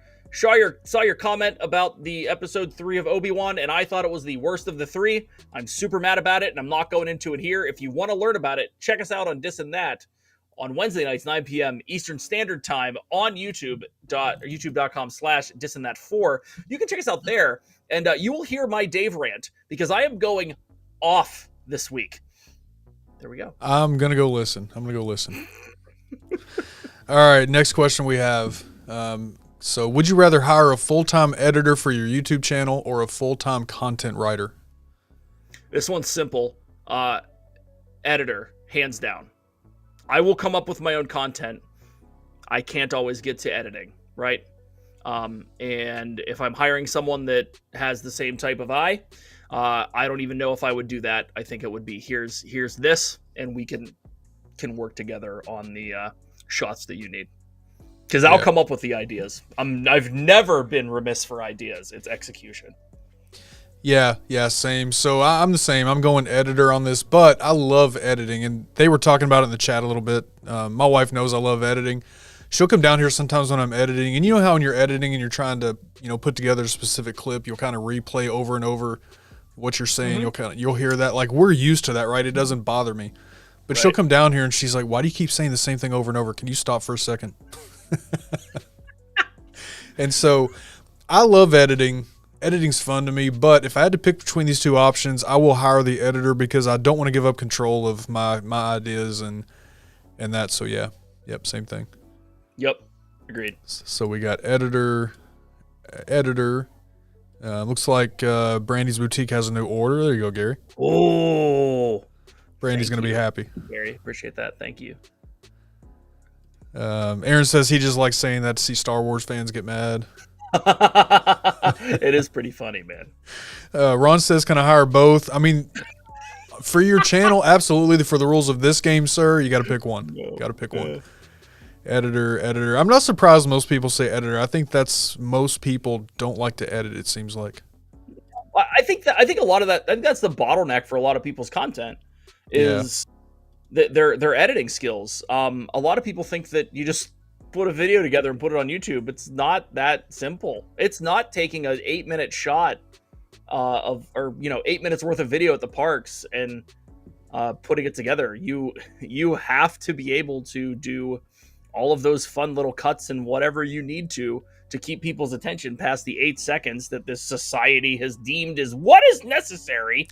comment about the episode 3 of Obi-Wan, and I thought it was the worst of the 3. I'm super mad about it, and I'm not going into it here. If you want to learn about it, check us out on Dis and That on Wednesday nights, 9 p.m. Eastern Standard Time on youtube.com/disandthat4. You can check us out there, and you will hear my Dave rant, because I am going off this week. There we go. I'm going to go listen. All right, next question we have. So would you rather hire a full-time editor for your YouTube channel or a full-time content writer? This one's simple. Editor, hands down. I will come up with my own content. I can't always get to editing, right? And if I'm hiring someone that has the same type of eye, I don't even know if I would do that. I think it would be here's this, and we can work together on the shots that you need. Because I'll come up with the ideas. I've never been remiss for ideas. It's execution. Yeah, same. So I'm the same. I'm going editor on this, but I love editing, and they were talking about it in the chat a little bit. My wife knows I love editing. She'll come down here sometimes when I'm editing, and you know how when you're editing and you're trying to, put together a specific clip, you'll kind of replay over and over what you're saying. Mm-hmm. You'll hear that. Like, we're used to that, right? It doesn't bother me. But she'll come down here and she's like, "Why do you keep saying the same thing over and over? Can you stop for a second?" And so I love editing. Editing's fun to me, but if I had to pick between these 2 options, I will hire the editor because I don't want to give up control of my ideas and that. So yeah, same thing. Yep, agreed. So we got editor. Looks like Brandy's Boutique has a new order. There you go, Gary. Oh, Brandy's going to be happy. Gary, appreciate that. Thank you. Aaron says he just likes saying that to see Star Wars fans get mad. It is pretty funny, man. Ron says, can I hire both? I mean, for your channel, absolutely. For the rules of this game, sir, you got to pick one. Got to pick one. Editor. I'm not surprised most people say editor. I think most people don't like to edit, it seems like. I think a lot of that, I think that's the bottleneck for a lot of people's content is their editing skills. A lot of people think that you just put a video together and put it on YouTube. It's not that simple. It's not taking an 8-minute shot 8 minutes worth of video at the parks and putting it together. You have to be able to do all of those fun little cuts and whatever you need to keep people's attention past the 8 seconds that this society has deemed as what is necessary.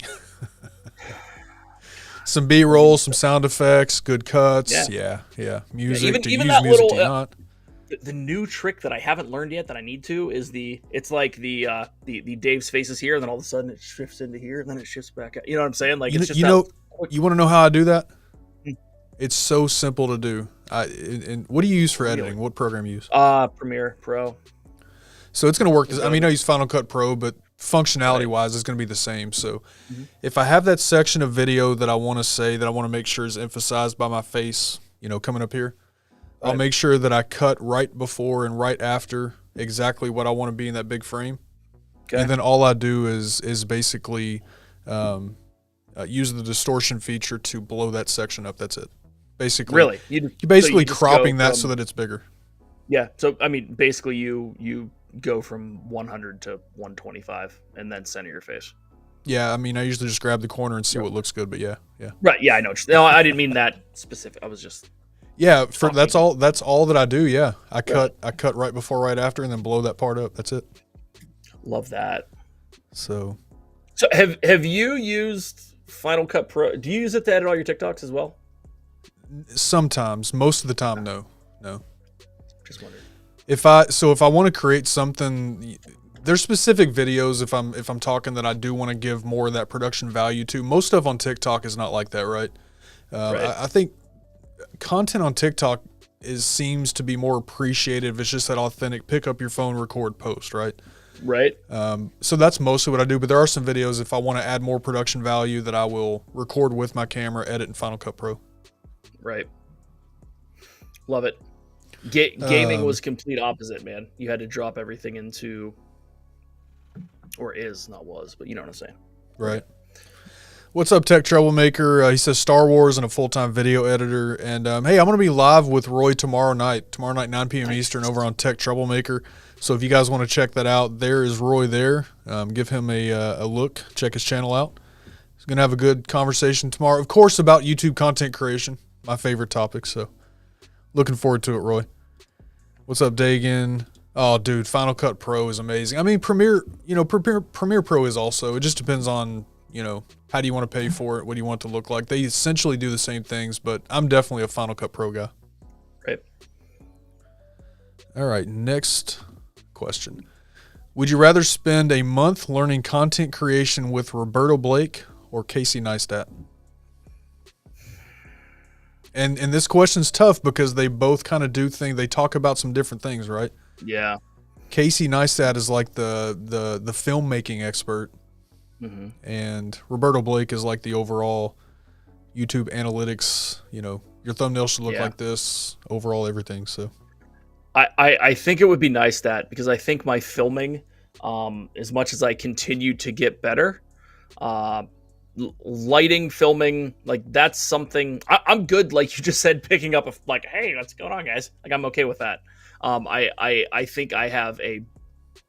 Some B-roll, some sound effects, good cuts. Yeah. Yeah. Music. Even do you even use that music? little Do you not? the new trick that I haven't learned yet that I need to is it's like the Dave's face is here, and then all of a sudden it shifts into here, and then it shifts back out. You know what I'm saying? Like it's just You that know, quick. you want to know how I do that? Hmm. It's so simple to do. And what do you use for editing? What program you use? Premiere Pro. So it's going to work. I mean, I use Final Cut Pro, but functionality wise, it's going to be the same. So if I have that section of video that I want to say, that I want to make sure is emphasized by my face, coming up here, I'll make sure that I cut right before and right after exactly what I want to be in that big frame. Okay. And then all I do is basically use the distortion feature to blow that section up. That's it. Basically, really, you're basically so cropping that so that it's bigger. Yeah. So I mean, basically, you go from 100 to 125 and then center your face. Yeah, I mean, I usually just grab the corner and see what looks good. But yeah. Right. Yeah, I know. No, I didn't mean that specific. I was just. Yeah, that's all that I do. Yeah, I cut right before, right after, and then blow that part up. That's it. Love that. So have you used Final Cut Pro? Do you use it to edit all your TikToks as well? Sometimes, most of the time, no. Just wondering. If I want to create something, there's specific videos if I'm talking that I do want to give more of that production value to. Most stuff on TikTok is not like that, right? I think content on TikTok seems to be more appreciated if it's just that authentic pick up your phone, record, post, right? Right. So that's mostly what I do, but there are some videos if I want to add more production value that I will record with my camera, edit in Final Cut Pro. Right. Love it. Gaming was complete opposite, man. You had to drop everything into, or is, not was, but you know what I'm saying. Right. What's up, Tech Troublemaker? He says Star Wars and a full-time video editor. And hey, I'm going to be live with Roy tomorrow night, 9 p.m. Eastern over on Tech Troublemaker. So if you guys want to check that out, there is Roy there. Give him a look. Check his channel out. He's going to have a good conversation tomorrow, of course, about YouTube content creation, my favorite topic. So looking forward to it, Roy. What's up, Dagan? Oh, dude, Final Cut Pro is amazing. I mean, Premiere Pro is also. It just depends on, how do you want to pay for it? What do you want it to look like? They essentially do the same things, but I'm definitely a Final Cut Pro guy. Right. All right, next question. Would you rather spend a month learning content creation with Roberto Blake or Casey Neistat? And this question's tough because they both kind of they talk about some different things, right? Yeah. Casey Neistat is like the filmmaking expert, and Roberto Blake is like the overall YouTube analytics. Your thumbnail should look like this, overall everything. So, I think it would be Neistat because I think my filming, as much as I continue to get better, lighting, filming, like that's something I'm good. Like you just said, picking up hey, what's going on, guys? Like I'm okay with that. I think I have a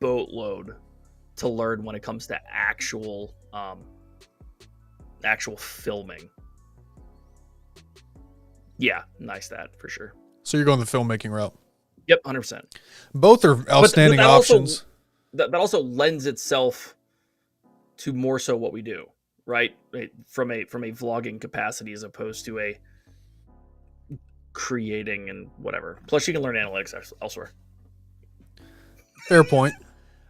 boatload to learn when it comes to actual filming. Yeah, Neistat for sure. So you're going the filmmaking route. Yep, 100%. Both are outstanding options. That also lends itself to more so what we do. Right, from a vlogging capacity as opposed to a creating and whatever. Plus, you can learn analytics elsewhere. Fair point.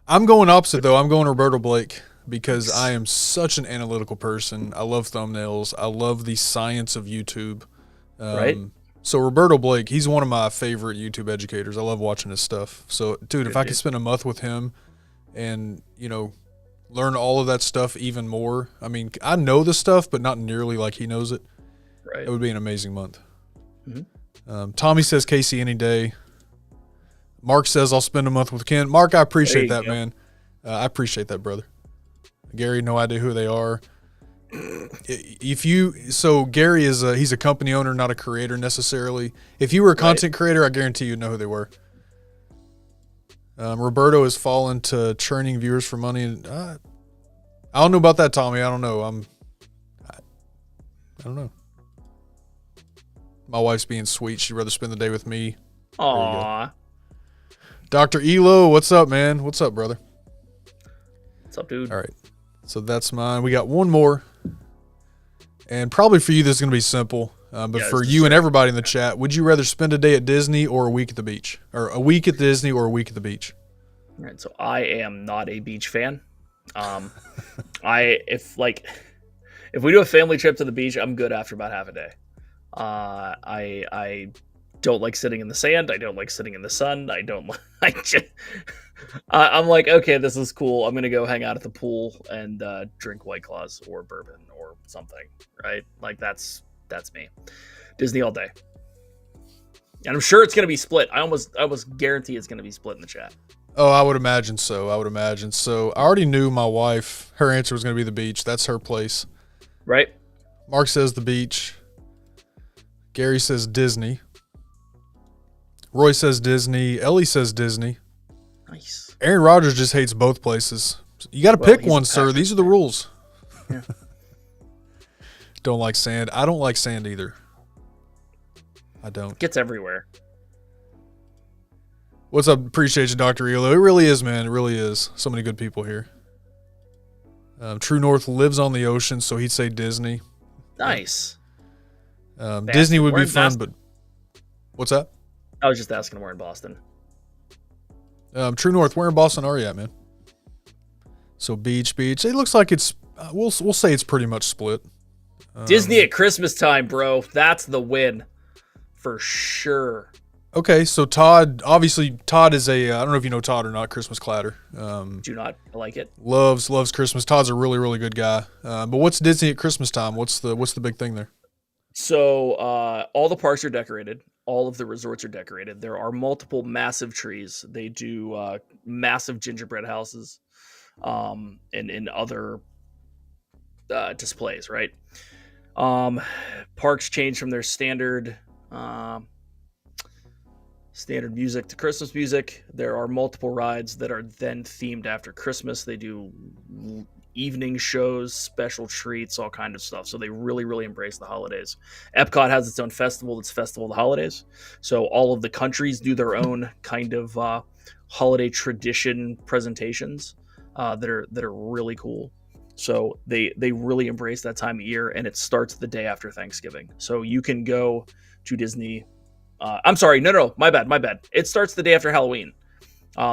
I'm going opposite though. I'm going Roberto Blake because I am such an analytical person. I love thumbnails. I love the science of YouTube. Right. So Roberto Blake, he's one of my favorite YouTube educators. I love watching his stuff. So, dude, if I could spend a month with him, and learn all of that stuff even more. I mean, I know the stuff, but not nearly like he knows it. Right. It would be an amazing month. Tommy says Casey any day. Mark says I'll spend a month with Ken. Mark, I appreciate that, man. I appreciate that, brother. Gary, no idea who they are. Gary is he's a company owner, not a creator necessarily. If you were a content creator, I guarantee you'd know who they were. Roberto has fallen to churning viewers for money. I don't know about that, Tommy. I don't know. I don't know. My wife's being sweet. She'd rather spend the day with me. Aww. Dr. Elo, what's up, man? What's up, brother? What's up, dude? All right. So that's mine. We got one more. And probably for you, this is going to be simple. But Yeah, for this is you and true. everybody in the chat, would you rather spend a day at Disney or a week at the beach? Or a week at Disney or a week at the beach? All right, so I am not a beach fan. If we do a family trip to the beach, I'm good after about half a day. I don't like sitting in the sand. I don't like sitting in the sun. I don't like. I'm like, okay, this is cool. I'm gonna go hang out at the pool and drink White Claws or bourbon or something, right? Like that's me. Disney all day, and I'm sure it's gonna be split. I almost guarantee it's gonna be split in the chat. Oh, I would imagine so. So I already knew my wife. Her answer was going to be the beach. That's her place. Right? Mark says the beach. Gary says Disney. Roy says Disney. Ellie says Disney. Nice. Aaron Rodgers just hates both places. You got to pick one, sir. These are the rules. Yeah. Don't like sand. I don't like sand either. I don't. It gets everywhere. What's up? Appreciate you, Dr. Elo. It really is, man. It really is. So many good people here. True North lives on the ocean, so he'd say Disney. Nice. Disney would be fun, but what's that? I was just asking where in Boston. True North, where in Boston are you at, man? So beach. It looks like it's. We'll say it's pretty much split. Disney at Christmas time, bro. That's the win, for sure. Okay, so Todd is a. I don't know if you know Todd or not. Christmas Clatter. Do not like it. Loves Christmas. Todd's a really, really good guy. But what's Disney at Christmas time? What's the big thing there? So all the parks are decorated. All of the resorts are decorated. There are multiple massive trees. They do massive gingerbread houses, and other displays. Right. Parks change from their standard music to Christmas music. There are multiple rides that are then themed after Christmas. They do evening shows, special treats, all kind of stuff. So they really, really embrace the holidays. Epcot has its own festival. It's Festival of the Holidays. So all of the countries do their own kind of holiday tradition presentations that are really cool. So they really embrace that time of year, and it starts the day after Thanksgiving. So you can go to Disney. I'm sorry, no, my bad. It starts the day after Halloween.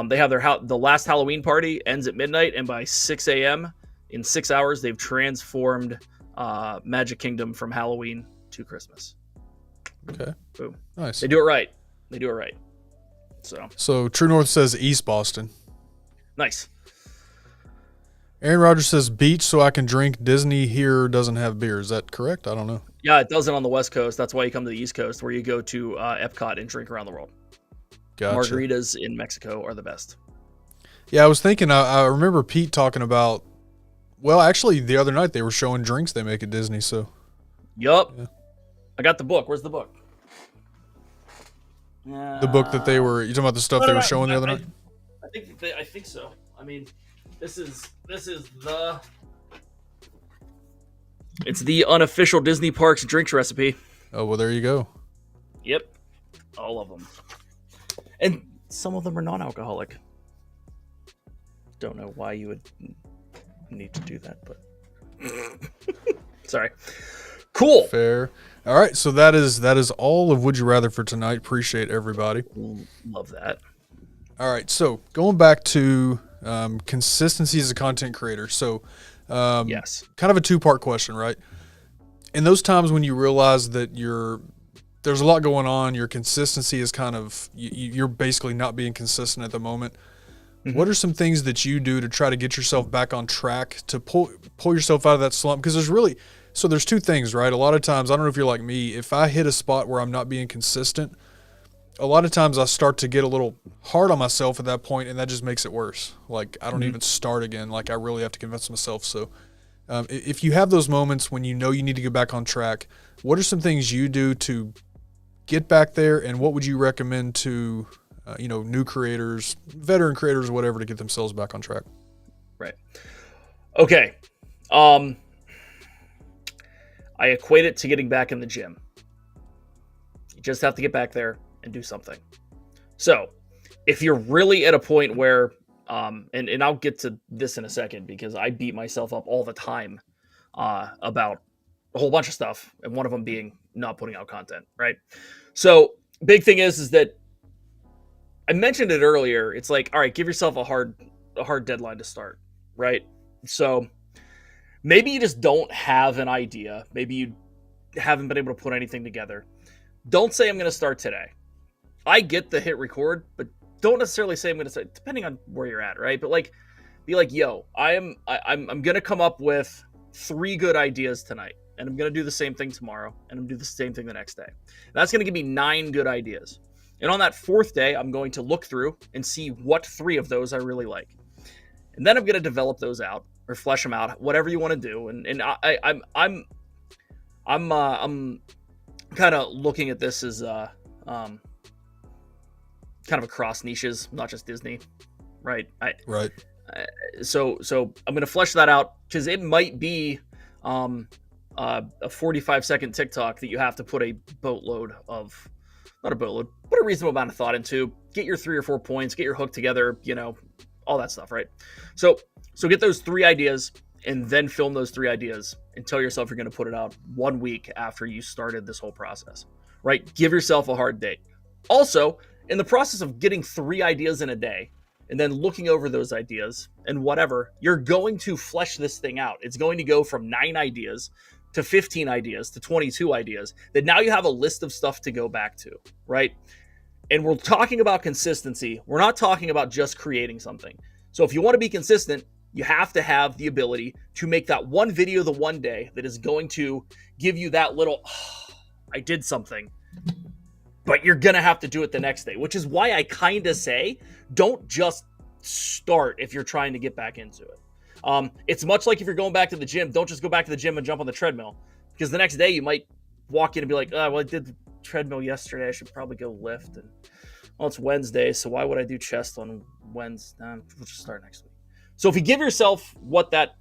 They have the last Halloween party ends at midnight, and by 6 a.m. in 6 hours, they've transformed Magic Kingdom from Halloween to Christmas. Okay. Boom. Nice. They do it right. So True North says East Boston. Nice. Aaron Rodgers says beach so I can drink. Disney here doesn't have beer. Is that correct? I don't know. Yeah, it doesn't on the West Coast. That's why you come to the East Coast, where you go to Epcot and drink around the world. Gotcha. Margaritas in Mexico are the best. Yeah, I was thinking, I remember Pete talking about, well, actually, the other night they were showing drinks they make at Disney, so. Yup. Yeah. I got the book. Where's the book? The book that you talking about the stuff they were showing the other night? I think so. I mean, this is it's the unofficial Disney Parks drinks recipe. Oh, well, there you go. Yep. All of them. And some of them are non-alcoholic. Don't know why you would need to do that, but sorry. Cool. Fair. All right, so that is all of Would You Rather for tonight. Appreciate everybody. Love that. All right, so going back to consistency as a content creator. So Yes. kind of a two-part question, right? In those times when you realize that there's a lot going on, your consistency is kind of, you're basically not being consistent at the moment. Mm-hmm. What are some things that you do to try to get yourself back on track, to pull yourself out of that slump? Because there's two things, right? A lot of times, I don't know if you're like me, if I hit a spot where I'm not being consistent, a lot of times I start to get a little hard on myself at that point, and that just makes it worse. Like, I don't even start again. Like, I really have to convince myself. So if you have those moments when you know you need to get back on track, what are some things you do to get back there, and what would you recommend to new creators, veteran creators, whatever, to get themselves back on track? Right. Okay. I equate it to getting back in the gym. You just have to get back there and do something. So if you're really at a point where, and I'll get to this in a second, because I beat myself up all the time about a whole bunch of stuff, and one of them being not putting out content, right? So big thing is that I mentioned it earlier. It's like, all right, give yourself a hard deadline to start, right? So maybe you just don't have an idea. Maybe you haven't been able to put anything together. Don't say I'm going to start today. I get the hit record, but don't necessarily say I'm going to start, depending on where you're at, right? But like, be like, yo, I'm going to come up with 3 good ideas tonight, and I'm going to do the same thing tomorrow, and I'm going to do the same thing the next day. And that's going to give me 9 good ideas. And on that 4th day, I'm going to look through and see what 3 of those I really like. And then I'm going to develop those out or flesh them out, whatever you want to do. And I'm kind of looking at this as kind of across niches, not just Disney, right? Right. So I'm going to flesh that out because it might be a 45-second TikTok that you have to put a boatload of, not a boatload, put a reasonable amount of thought into, get your 3 or 4 points, get your hook together, all that stuff, right? So get those 3 ideas and then film those 3 ideas and tell yourself you're going to put it out 1 week after you started this whole process, right? Give yourself a hard date. Also, in the process of getting 3 ideas in a day and then looking over those ideas and whatever, you're going to flesh this thing out. It's going to go from 9 ideas to 15 ideas to 22 ideas that now you have a list of stuff to go back to, right? And we're talking about consistency. We're not talking about just creating something. So if you want to be consistent, you have to have the ability to make that one video the one day that is going to give you that little, I did something, but you're going to have to do it the next day, which is why I kind of say, don't just start if you're trying to get back into it. It's much like if you're going back to the gym, don't just go back to the gym and jump on the treadmill, because the next day you might walk in and be like, oh, well, I did the treadmill yesterday. I should probably go lift. And well, it's Wednesday, so why would I do chest on Wednesday? We'll just start next week. So if you give yourself what that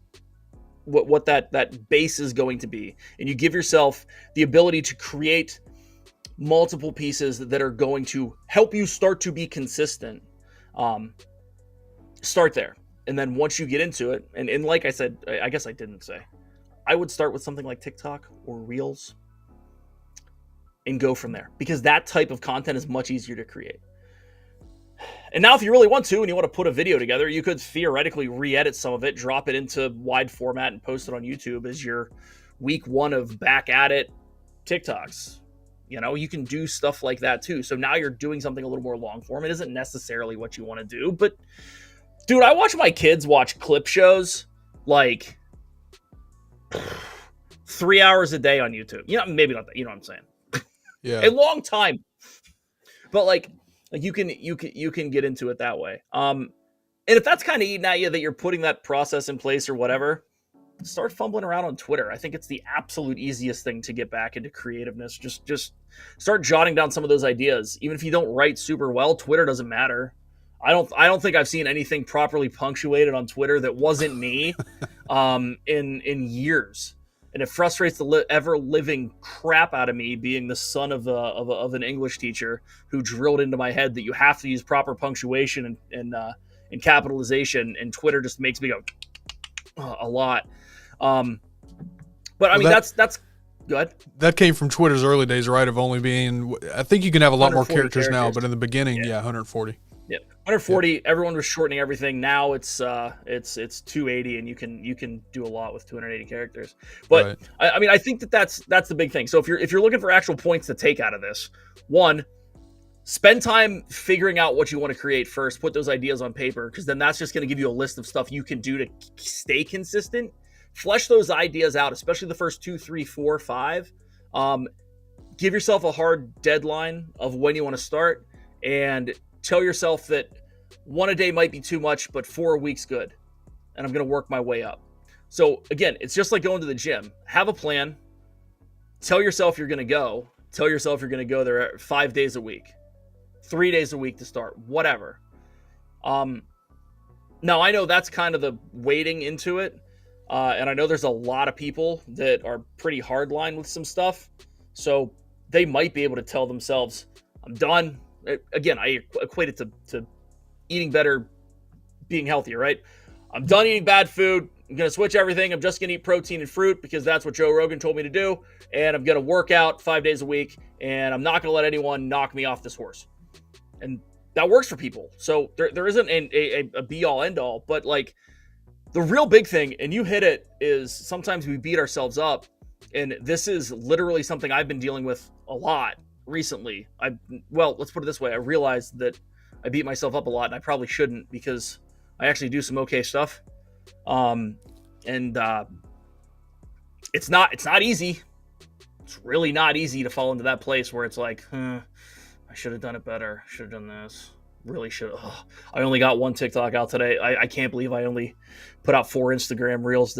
base is going to be, and you give yourself the ability to create multiple pieces that are going to help you start to be consistent, start there. And then once you get into it, and like I said, I guess I didn't say, I would start with something like TikTok or Reels and go from there, because that type of content is much easier to create. And now if you really want to and you want to put a video together, you could theoretically re-edit some of it, drop it into wide format and post it on YouTube as your week 1 of back at it TikToks. You can do stuff like that too. So now you're doing something a little more long form. It isn't necessarily what you want to do, but dude, I watch my kids watch clip shows like 3 hours a day on YouTube. Maybe not that, you know what I'm saying? Yeah. A long time. But like you can get into it that way. And if that's kind of eating at you, that you're putting that process in place or whatever, start fumbling around on Twitter. I think it's the absolute easiest thing to get back into creativeness. Just start jotting down some of those ideas. Even if you don't write super well, Twitter doesn't matter. I don't think I've seen anything properly punctuated on Twitter that wasn't me in years. And it frustrates the ever-living crap out of me, being the son of an English teacher who drilled into my head that you have to use proper punctuation and capitalization, and Twitter just makes me go a lot. But I mean, that's good. That came from Twitter's early days, right? Of only being, I think you can have a lot more characters now, but in the beginning, yeah 140. Yeah, 140. Yep. Everyone was shortening everything. Now it's 280, and you can do a lot with 280 characters. But right. I mean, I think that's the big thing. So if you're looking for actual points to take out of this, one, spend time figuring out what you want to create first. Put those ideas on paper, because then that's just going to give you a list of stuff you can do to stay consistent. Flesh those ideas out, especially the first 2, 3, 4, 5. Give yourself a hard deadline of when you want to start, and tell yourself that 1 a day might be too much, but 4 a week's good. And I'm going to work my way up. So again, it's just like going to the gym. Have a plan. Tell yourself you're going to go. Tell yourself you're going to go there 5 days a week, 3 days a week to start, whatever. Now I know that's kind of the wading into it. And I know there's a lot of people that are pretty hardline with some stuff. So they might be able to tell themselves, I'm done. Again, I equate it to eating better, being healthier, right? I'm done eating bad food. I'm going to switch everything. I'm just going to eat protein and fruit because that's what Joe Rogan told me to do. And I'm going to work out 5 days a week. And I'm not going to let anyone knock me off this horse. And that works for people. So there isn't a be all end all. But like the real big thing, and you hit it, is sometimes we beat ourselves up. And this is literally something I've been dealing with a lot recently. Let's put it this way. I realized that I beat myself up a lot and I probably shouldn't because I actually do some okay stuff. It's not easy. It's really not easy to fall into that place where it's like, I should have done it better. Should have done this. Really should have. I only got one TikTok out today. I can't believe I only put out 4 Instagram reels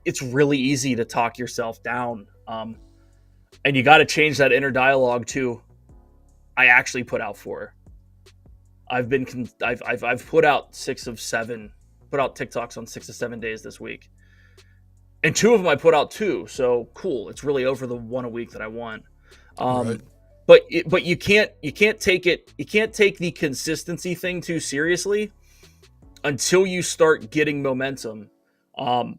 it's really easy to talk yourself down. And you got to change that inner dialogue to, I actually put out 4. I've put out 6 of 7, put out TikToks on 6 to 7 days this week. And 2 of them I put out 2. So cool. It's really over the 1 a week that I want. Right. But you can't take the consistency thing too seriously until you start getting momentum. And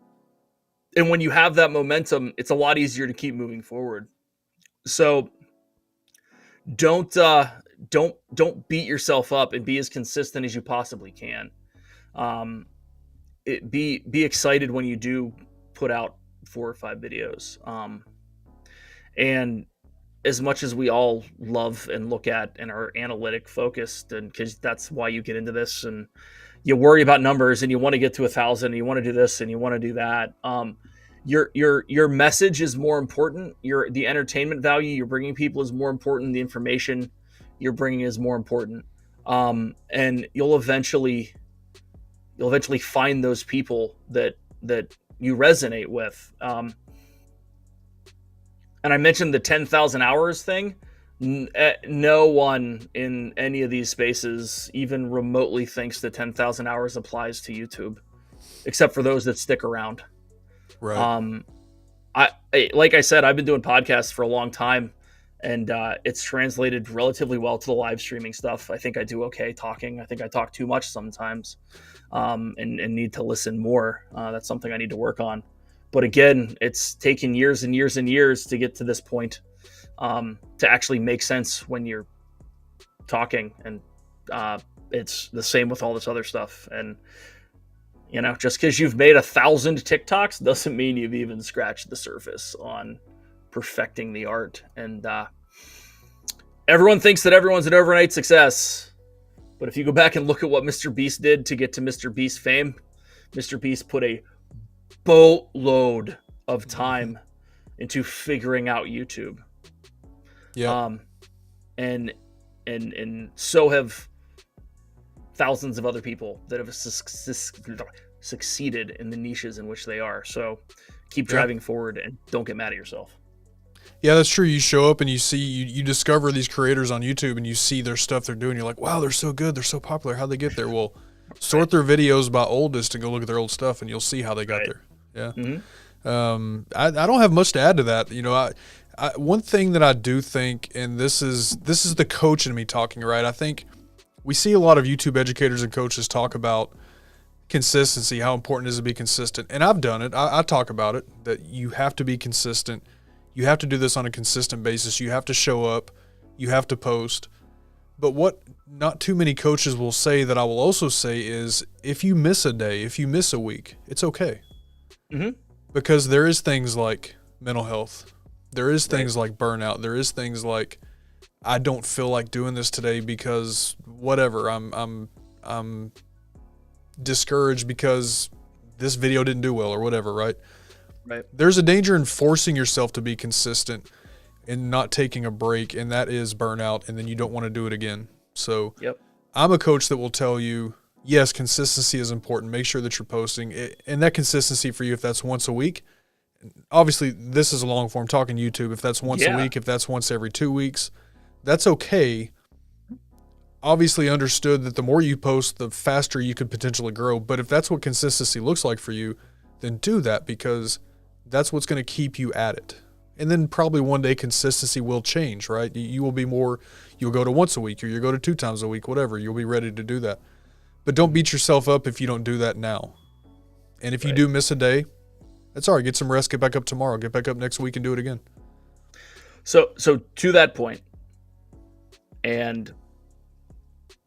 when you have that momentum, it's a lot easier to keep moving forward. So don't beat yourself up and be as consistent as you possibly can. Be excited when you do put out 4 or 5 videos. And as much as we all love and look at and are analytic focused, and because that's why you get into this and you worry about numbers and you want to get to 1,000 and you want to do this and you want to do that. Your message is more important. The entertainment value you're bringing people is more important. The information you're bringing is more important. And you'll eventually find those people that you resonate with. And I mentioned the 10,000 hours thing. No one in any of these spaces even remotely thinks that 10,000 hours applies to YouTube, except for those that stick around. Right. Like I said, I've been doing podcasts for a long time, and it's translated relatively well to the live streaming stuff. I think I do okay talking. I think I talk too much sometimes, and need to listen more. That's something I need to work on. But again, it's taken years and years and years to get to this point, to actually make sense when you're talking. And it's the same with all this other stuff. And, just because you've made 1,000 TikToks doesn't mean you've even scratched the surface on perfecting the art. And everyone thinks that everyone's an overnight success. But if you go back and look at what Mr. Beast did to get to Mr. Beast fame, Mr. Beast put a boatload of time into figuring out YouTube. Yeah. And so have thousands of other people that have succeeded in the niches in which they are. So keep driving forward and don't get mad at yourself. Yeah, that's true. You show up and you discover these creators on YouTube and you see their stuff they're doing. You're like, wow, they're so good. They're so popular. How'd they get there? Well, sort their videos by oldest and go look at their old stuff and you'll see how they got there. Yeah. Mm-hmm. I don't have much to add to that. One thing that I do think, and this is the coach in me talking, right? I think we see a lot of YouTube educators and coaches talk about consistency, how important it is to be consistent. And I've done it. I talk about it, that you have to be consistent. You have to do this on a consistent basis. You have to show up. You have to post. But what not too many coaches will say that I will also say is, if you miss a day, if you miss a week, it's okay. Mm-hmm. Because there is things like mental health. There is things like burnout. There is things like, I don't feel like doing this today because whatever. I'm discouraged because this video didn't do well or whatever, right? Right. There's a danger in forcing yourself to be consistent and not taking a break, and that is burnout, and then you don't want to do it again. So I'm a coach that will tell you, yes, consistency is important. Make sure that you're posting. And that consistency for you, if that's once a week, obviously this is a long form talking YouTube. If that's once a week, if that's once every 2 weeks, that's okay. Obviously understood that the more you post, the faster you could potentially grow. But if that's what consistency looks like for you, then do that, because that's what's going to keep you at it. And then probably one day consistency will change, right? You'll go to once a week, or you'll go to 2 times a week, whatever. You'll be ready to do that. But don't beat yourself up if you don't do that now. And if you do miss a day, that's all right. Get some rest. Get back up tomorrow. Get back up next week and do it again. So to that point, and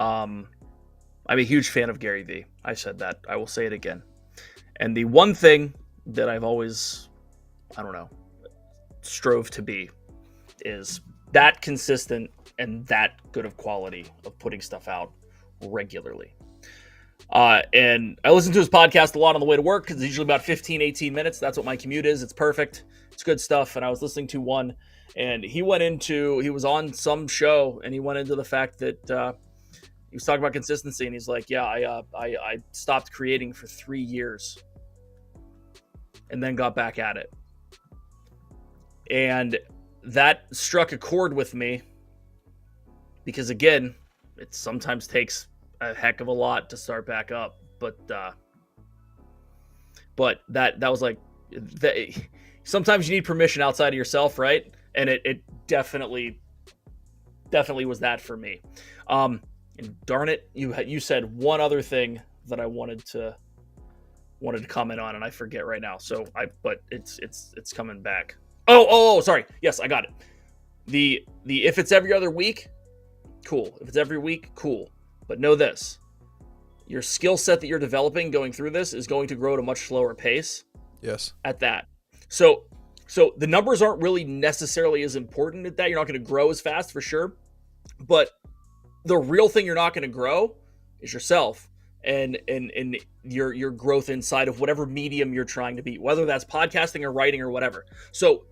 I'm a huge fan of Gary Vee. I said that. I will say it again. And the one thing that I've always, strove to be is that consistent and that good of quality of putting stuff out regularly. And I listen to his podcast a lot on the way to work because it's usually about 15, 18 minutes. That's what my commute is. It's perfect. It's good stuff. And I was listening to one, and he was on some show, and he went into the fact that he was talking about consistency, and he's like, I stopped creating for 3 years and then got back at it. And that struck a chord with me because, again, it sometimes takes a heck of a lot to start back up. But that was like, sometimes you need permission outside of yourself, right? And it definitely was that for me. And darn it, you said one other thing that I wanted to comment on, and I forget right now. But it's coming back. Oh, sorry. Yes, I got it. The if it's every other week, cool. If it's every week, cool. But know this: your skill set that you're developing going through this is going to grow at a much slower pace. Yes. At that. So the numbers aren't really necessarily as important at that. You're not going to grow as fast for sure. But the real thing you're not going to grow is yourself and your growth inside of whatever medium you're trying to be, whether that's podcasting or writing or whatever. So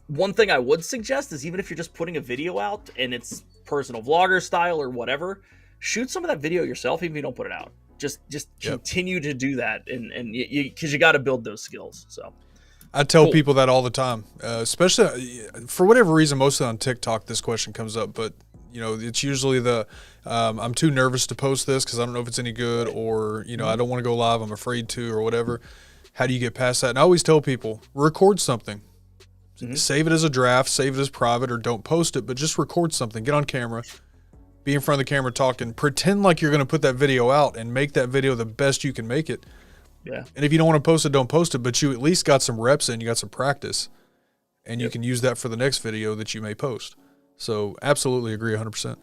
one thing I would suggest is, even if you're just putting a video out and it's personal vlogger style or whatever, shoot some of that video yourself, even if you don't put it out. Just continue to do that, and because you got to build those skills. So I tell people that all the time, especially for whatever reason. Mostly on TikTok, this question comes up, but it's usually I'm too nervous to post this because I don't know if it's any good, or I don't want to go live, I'm afraid to, or whatever. How do you get past that? And I always tell people, record something. Mm-hmm. Save it as a draft, save it as private, or don't post it, but just record something. Get on camera, be in front of the camera talking, pretend like you're going to put that video out and make that video the best you can make it. Yeah. And if you don't want to post it, don't post it, but you at least got some reps in, you got some practice, and you can use that for the next video that you may post. So absolutely agree 100%.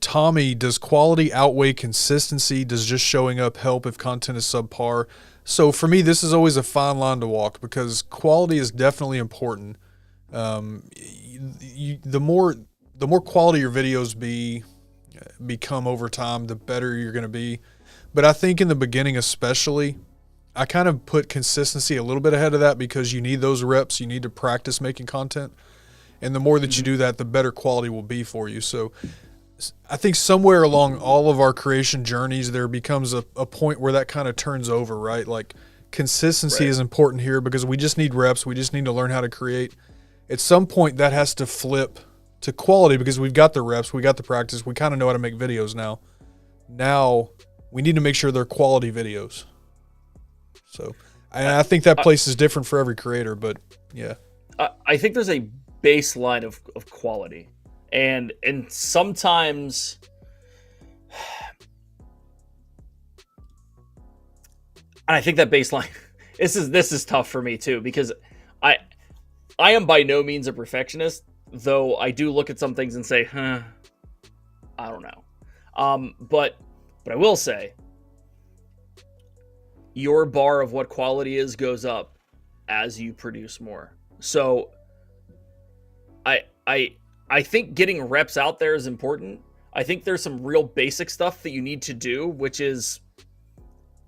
Tommy, does quality outweigh consistency? Does just showing up help if content is subpar? So for me, this is always a fine line to walk because quality is definitely important. The more quality your videos become over time, the better you're going to be. But I think in the beginning especially, I kind of put consistency a little bit ahead of that because you need those reps. You need to practice making content. And the more that you do that, the better quality will be for you. So I think somewhere along all of our creation journeys, there becomes a point where that kind of turns over, right? Like consistency is important here because we just need reps. We just need to learn how to create. At some point that has to flip to quality because we've got the reps, we got the practice, we kind of know how to make videos now. Now we need to make sure they're quality videos. So I think that place is different for every creator, but yeah. I think there's a baseline of quality. And sometimes and I think that baseline this is tough for me too, because I am by no means a perfectionist, though I do look at some things and say, I don't know. But I will say your bar of what quality is goes up as you produce more. So I think getting reps out there is important. I think there's some real basic stuff that you need to do, which is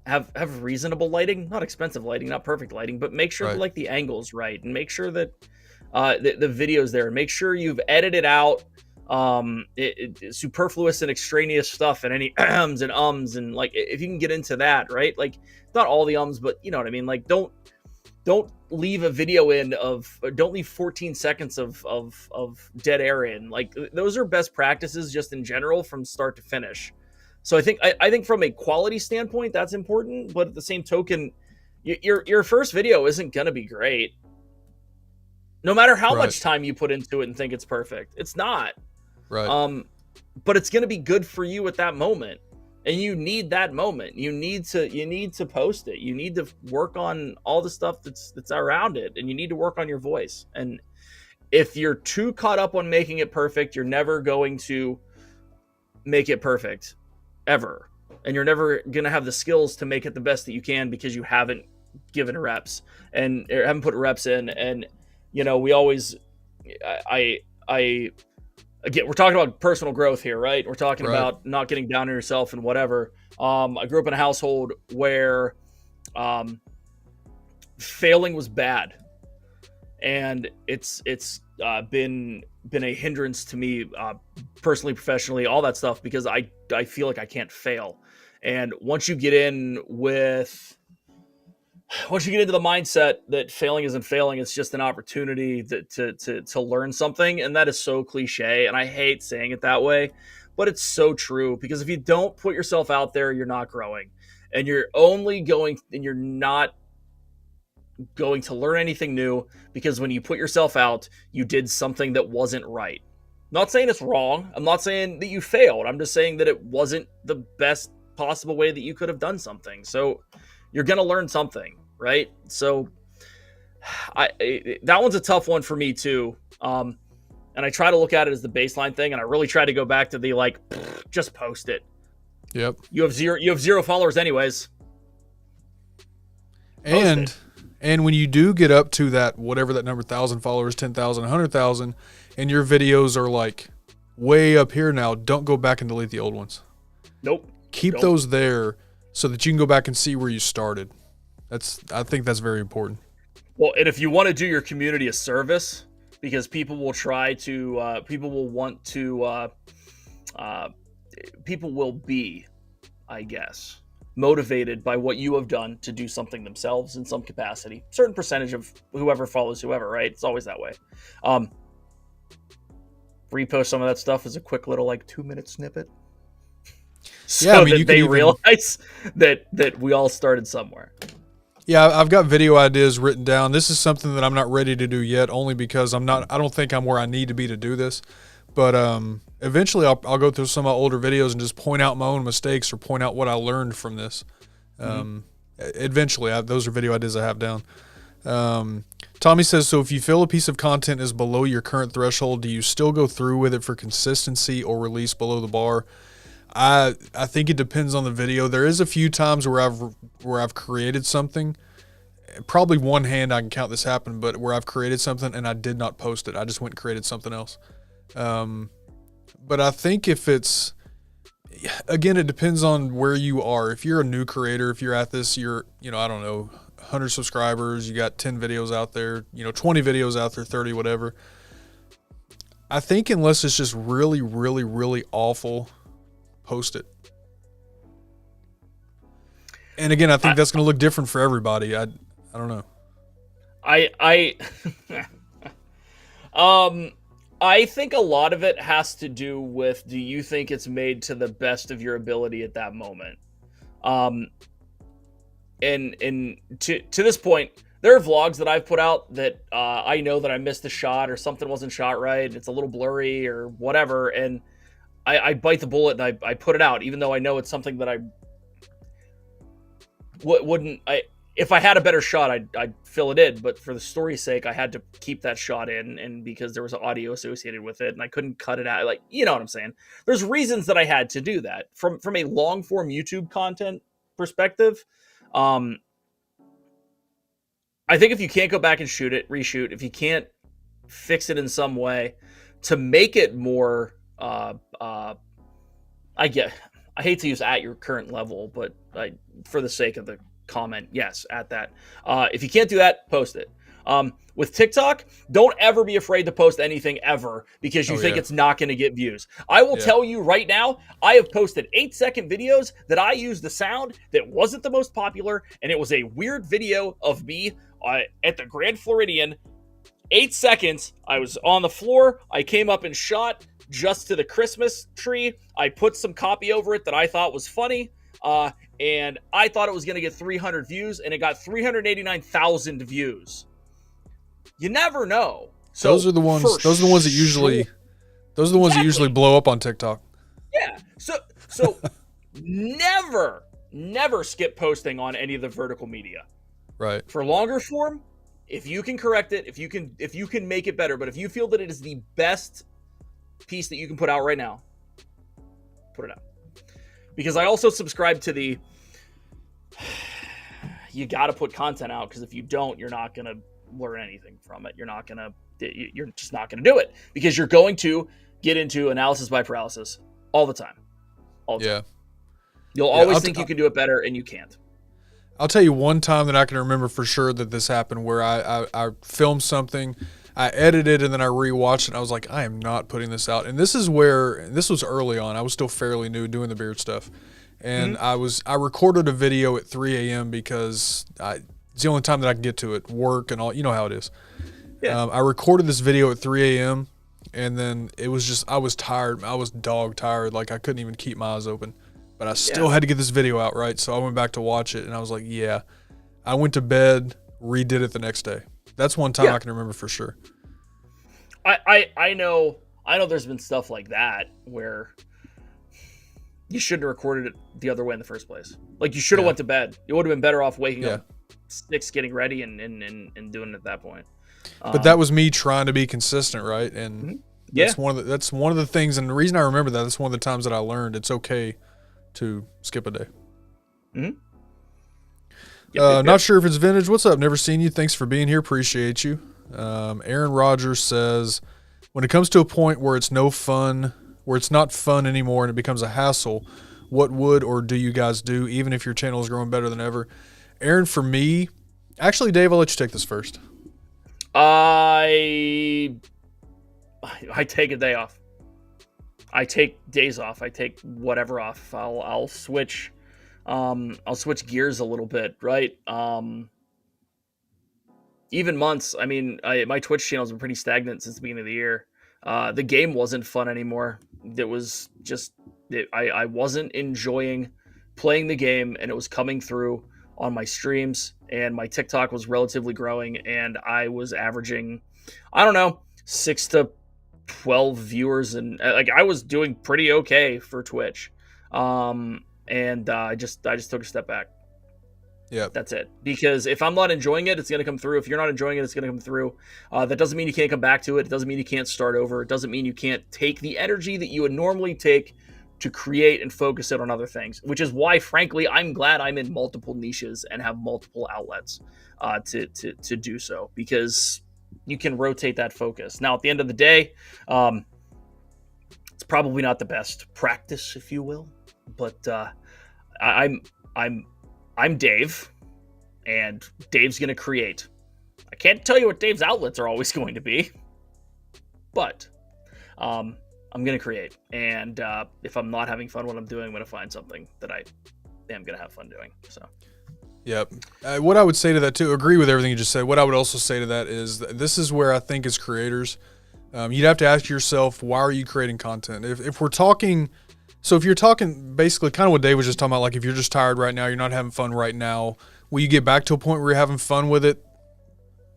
have reasonable lighting, not expensive lighting, not perfect lighting, but make sure like the angle's right, and make sure that the video's there, and make sure you've edited out superfluous and extraneous stuff and any ums and and like if you can get into that, right? Like not all the ums, but you know what I mean? Like don't leave a video don't leave 14 seconds of dead air in. Like those are best practices just in general from start to finish. So I think from a quality standpoint, that's important. But at the same token, your first video isn't going to be great. No matter how much time you put into it and think it's perfect, it's not. Right. But it's going to be good for you at that moment. And you need that moment. You need to post it. You need to work on all the stuff that's around it, and you need to work on your voice. And if you're too caught up on making it perfect, you're never going to make it perfect ever. And you're never going to have the skills to make it the best that you can because you haven't given reps and haven't put reps in. And we always I again, we're talking about personal growth here, right? We're talking about not getting down on yourself and whatever. I grew up in a household where failing was bad, and it's been a hindrance to me personally, professionally, all that stuff, because I feel like I can't fail. And once you get into the mindset that failing isn't failing, it's just an opportunity to learn something. And that is so cliche. And I hate saying it that way, but it's so true, because if you don't put yourself out there, you're not growing, and you're not going to learn anything new, because when you put yourself out, you did something that wasn't right. I'm not saying it's wrong. I'm not saying that you failed. I'm just saying that it wasn't the best possible way that you could have done something. So you're going to learn something, right? So that one's a tough one for me too. And I try to look at it as the baseline thing. And I really try to go back to the, just post it. Yep. You have zero followers anyways. And when you do get up to that, whatever that number, 1,000 followers, 10,000, 100,000, and your videos are way up here now, don't go back and delete the old ones. Nope. Keep those there so that you can go back and see where you started. I think that's very important. Well, and if you want to do your community a service, because people will be, I guess, motivated by what you have done to do something themselves in some capacity. Certain percentage of whoever follows whoever, right? It's always that way. Repost some of that stuff as a quick little 2-minute snippet. So that they realize that we all started somewhere. Yeah, I've got video ideas written down. This is something that I'm not ready to do yet, only because I don't think I'm where I need to be to do this. But eventually I'll go through some of my older videos and just point out my own mistakes or point out what I learned from this. Eventually, those are video ideas I have down. Tommy says, so if you feel a piece of content is below your current threshold, do you still go through with it for consistency or release below the bar? I think it depends on the video. There is a few times where I've created something. Probably one hand I can count this happen, but where I've created something and I did not post it. I just went and created something else. But I think if it's, again, it depends on where you are. If you're a new creator, if you're at this, I don't know, 100 subscribers, you got 10 videos out there, 20 videos out there, 30, whatever. I think unless it's just really, really, really awful, post it. And again, I think that's going to look different for everybody. I don't know. I think a lot of it has to do with, do you think it's made to the best of your ability at that moment? And to this point, there are vlogs that I've put out that I know that I missed a shot or something wasn't shot right. It's a little blurry or whatever. And I bite the bullet and I put it out, even though I know it's something that I wouldn't. If I had a better shot, I'd fill it in. But for the story's sake, I had to keep that shot in, and because there was audio associated with it, and I couldn't cut it out. You know what I'm saying? There's reasons that I had to do that. From a long form YouTube content perspective, I think if you can't go back and reshoot, if you can't fix it in some way to make it more, I hate to use at your current level, but for the sake of the comment, yes, at that. If you can't do that, post it. With TikTok, don't ever be afraid to post anything ever because you think it's not going to get views. I will tell you right now, I have posted 8-second videos that I used the sound that wasn't the most popular, and it was a weird video of me at the Grand Floridian. 8 seconds, I was on the floor, I came up and shot just to the Christmas tree. I put some copy over it that I thought was funny, and I thought it was going to get 300 views, and it got 389,000 views. You never know. So those are the ones that usually blow up on TikTok. Yeah. So never skip posting on any of the vertical media. Right. For longer form, if you can correct it, if you can make it better, but if you feel that it is the best piece that you can put out right now, put it out. Because I also subscribe to the you got to put content out, because if you don't, you're not going to learn anything from it. You're just not going to do it, because you're going to get into analysis by paralysis all the time. Yeah. You'll always think you can do it better, and you can't. I'll tell you one time that I can remember for sure that this happened, where I filmed something, I edited, and then I rewatched it, and I was like, I am not putting this out. And this was early on. I was still fairly new doing the beard stuff. And I recorded a video at 3 a.m. because it's the only time that I can get to it, work and all, you know how it is. Yeah. I recorded this video at 3 a.m. and then it was just, I was tired. I was dog tired. Like I couldn't even keep my eyes open, but I still had to get this video out, right? So I went back to watch it and I was like, yeah. I went to bed, redid it the next day. That's one time I can remember for sure. I know there's been stuff like that where you shouldn't have recorded it the other way in the first place. Like you should have went to bed. You would have been better off waking up 6, getting ready and doing it at that point. But that was me trying to be consistent, right? And that's one of the things, and the reason I remember that's one of the times that I learned it's okay to skip a day. Not sure if it's vintage. What's up? Never seen you. Thanks for being here. Appreciate you. Aaron Rogers says, when it comes to a point where it's not fun anymore and it becomes a hassle, what would or do you guys do, even if your channel is growing better than ever? Aaron, for me, actually, Dave, I'll let you take this first. I take a day off. I take days off. I take whatever off. I'll switch. I'll switch gears a little bit, right? Even months. I mean, my Twitch channel has been pretty stagnant since the beginning of the year. The game wasn't fun anymore. It was just, I wasn't enjoying playing the game, and it was coming through on my streams, and my TikTok was relatively growing, and I was averaging, I don't know, 6 to 12 viewers, and like I was doing pretty okay for Twitch. And I just took a step back. Yeah, that's it. Because if I'm not enjoying it, it's going to come through. If you're not enjoying it, it's going to come through. That doesn't mean you can't come back to it. It doesn't mean you can't start over. It doesn't mean you can't take the energy that you would normally take to create and focus it on other things, which is why, frankly, I'm glad I'm in multiple niches and have multiple outlets to do so, because you can rotate that focus. Now, at the end of the day, it's probably not the best practice, if you will, but I'm Dave, and Dave's going to create. I can't tell you what Dave's outlets are always going to be, but I'm going to create. And if I'm not having fun when I'm doing, I'm going to find something that I am going to have fun doing. So, yep. What I would say to that too, agree with everything you just said. What I would also say to that is this is where I think as creators, you'd have to ask yourself, why are you creating content? If we're talking... So if you're talking basically kind of what Dave was just talking about, like if you're just tired right now, you're not having fun right now, will you get back to a point where you're having fun with it?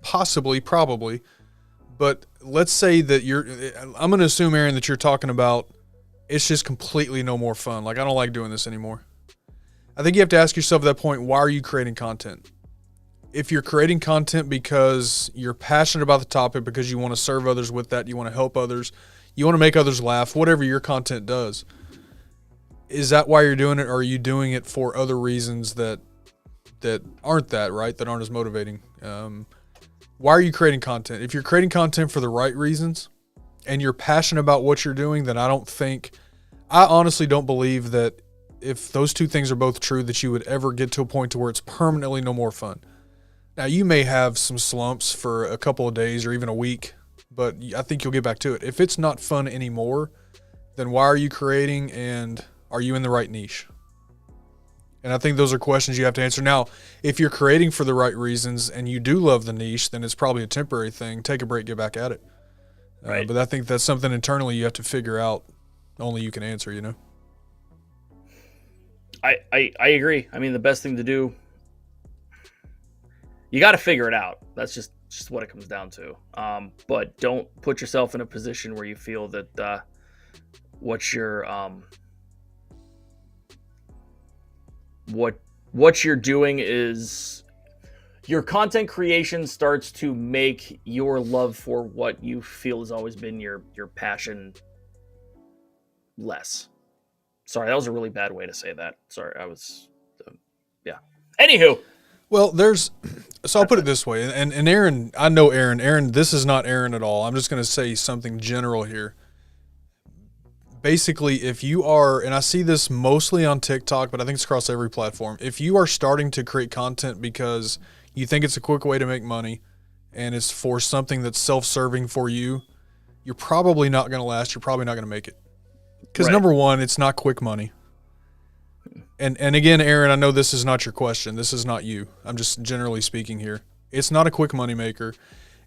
Possibly, probably. But let's say that I'm going to assume, Aaron, that you're talking about it's just completely no more fun. Like, I don't like doing this anymore. I think you have to ask yourself at that point, why are you creating content? If you're creating content because you're passionate about the topic, because you want to serve others with that, you want to help others, you want to make others laugh, whatever your content does, is that why you're doing it, or are you doing it for other reasons that aren't that, right? That aren't as motivating? Why are you creating content? If you're creating content for the right reasons and you're passionate about what you're doing, then I honestly don't believe that if those two things are both true, that you would ever get to a point to where it's permanently no more fun. Now, you may have some slumps for a couple of days or even a week, but I think you'll get back to it. If it's not fun anymore, then why are you creating, and are you in the right niche? And I think those are questions you have to answer. Now, if you're creating for the right reasons and you do love the niche, then it's probably a temporary thing. Take a break, get back at it. Right. But I think that's something internally you have to figure out. Only you can answer, you know? I agree. I mean, the best thing to do, you got to figure it out. That's just what it comes down to. But don't put yourself in a position where you feel that what you're what you're doing is your content creation starts to make your love for what you feel has always been your passion less. Sorry, that was a really bad way to say that. Sorry, I was yeah. Anywho, Well, so I'll put it this way, and Aaron, I know Aaron. Aaron, this is not Aaron at all. I'm just going to say something general here. Basically, if you are, and I see this mostly on TikTok, but I think it's across every platform. If you are starting to create content because you think it's a quick way to make money and it's for something that's self-serving for you, you're probably not going to last. You're probably not going to make it. Because number one, it's not quick money. And again, Aaron, I know this is not your question. This is not you. I'm just generally speaking here. It's not a quick money maker.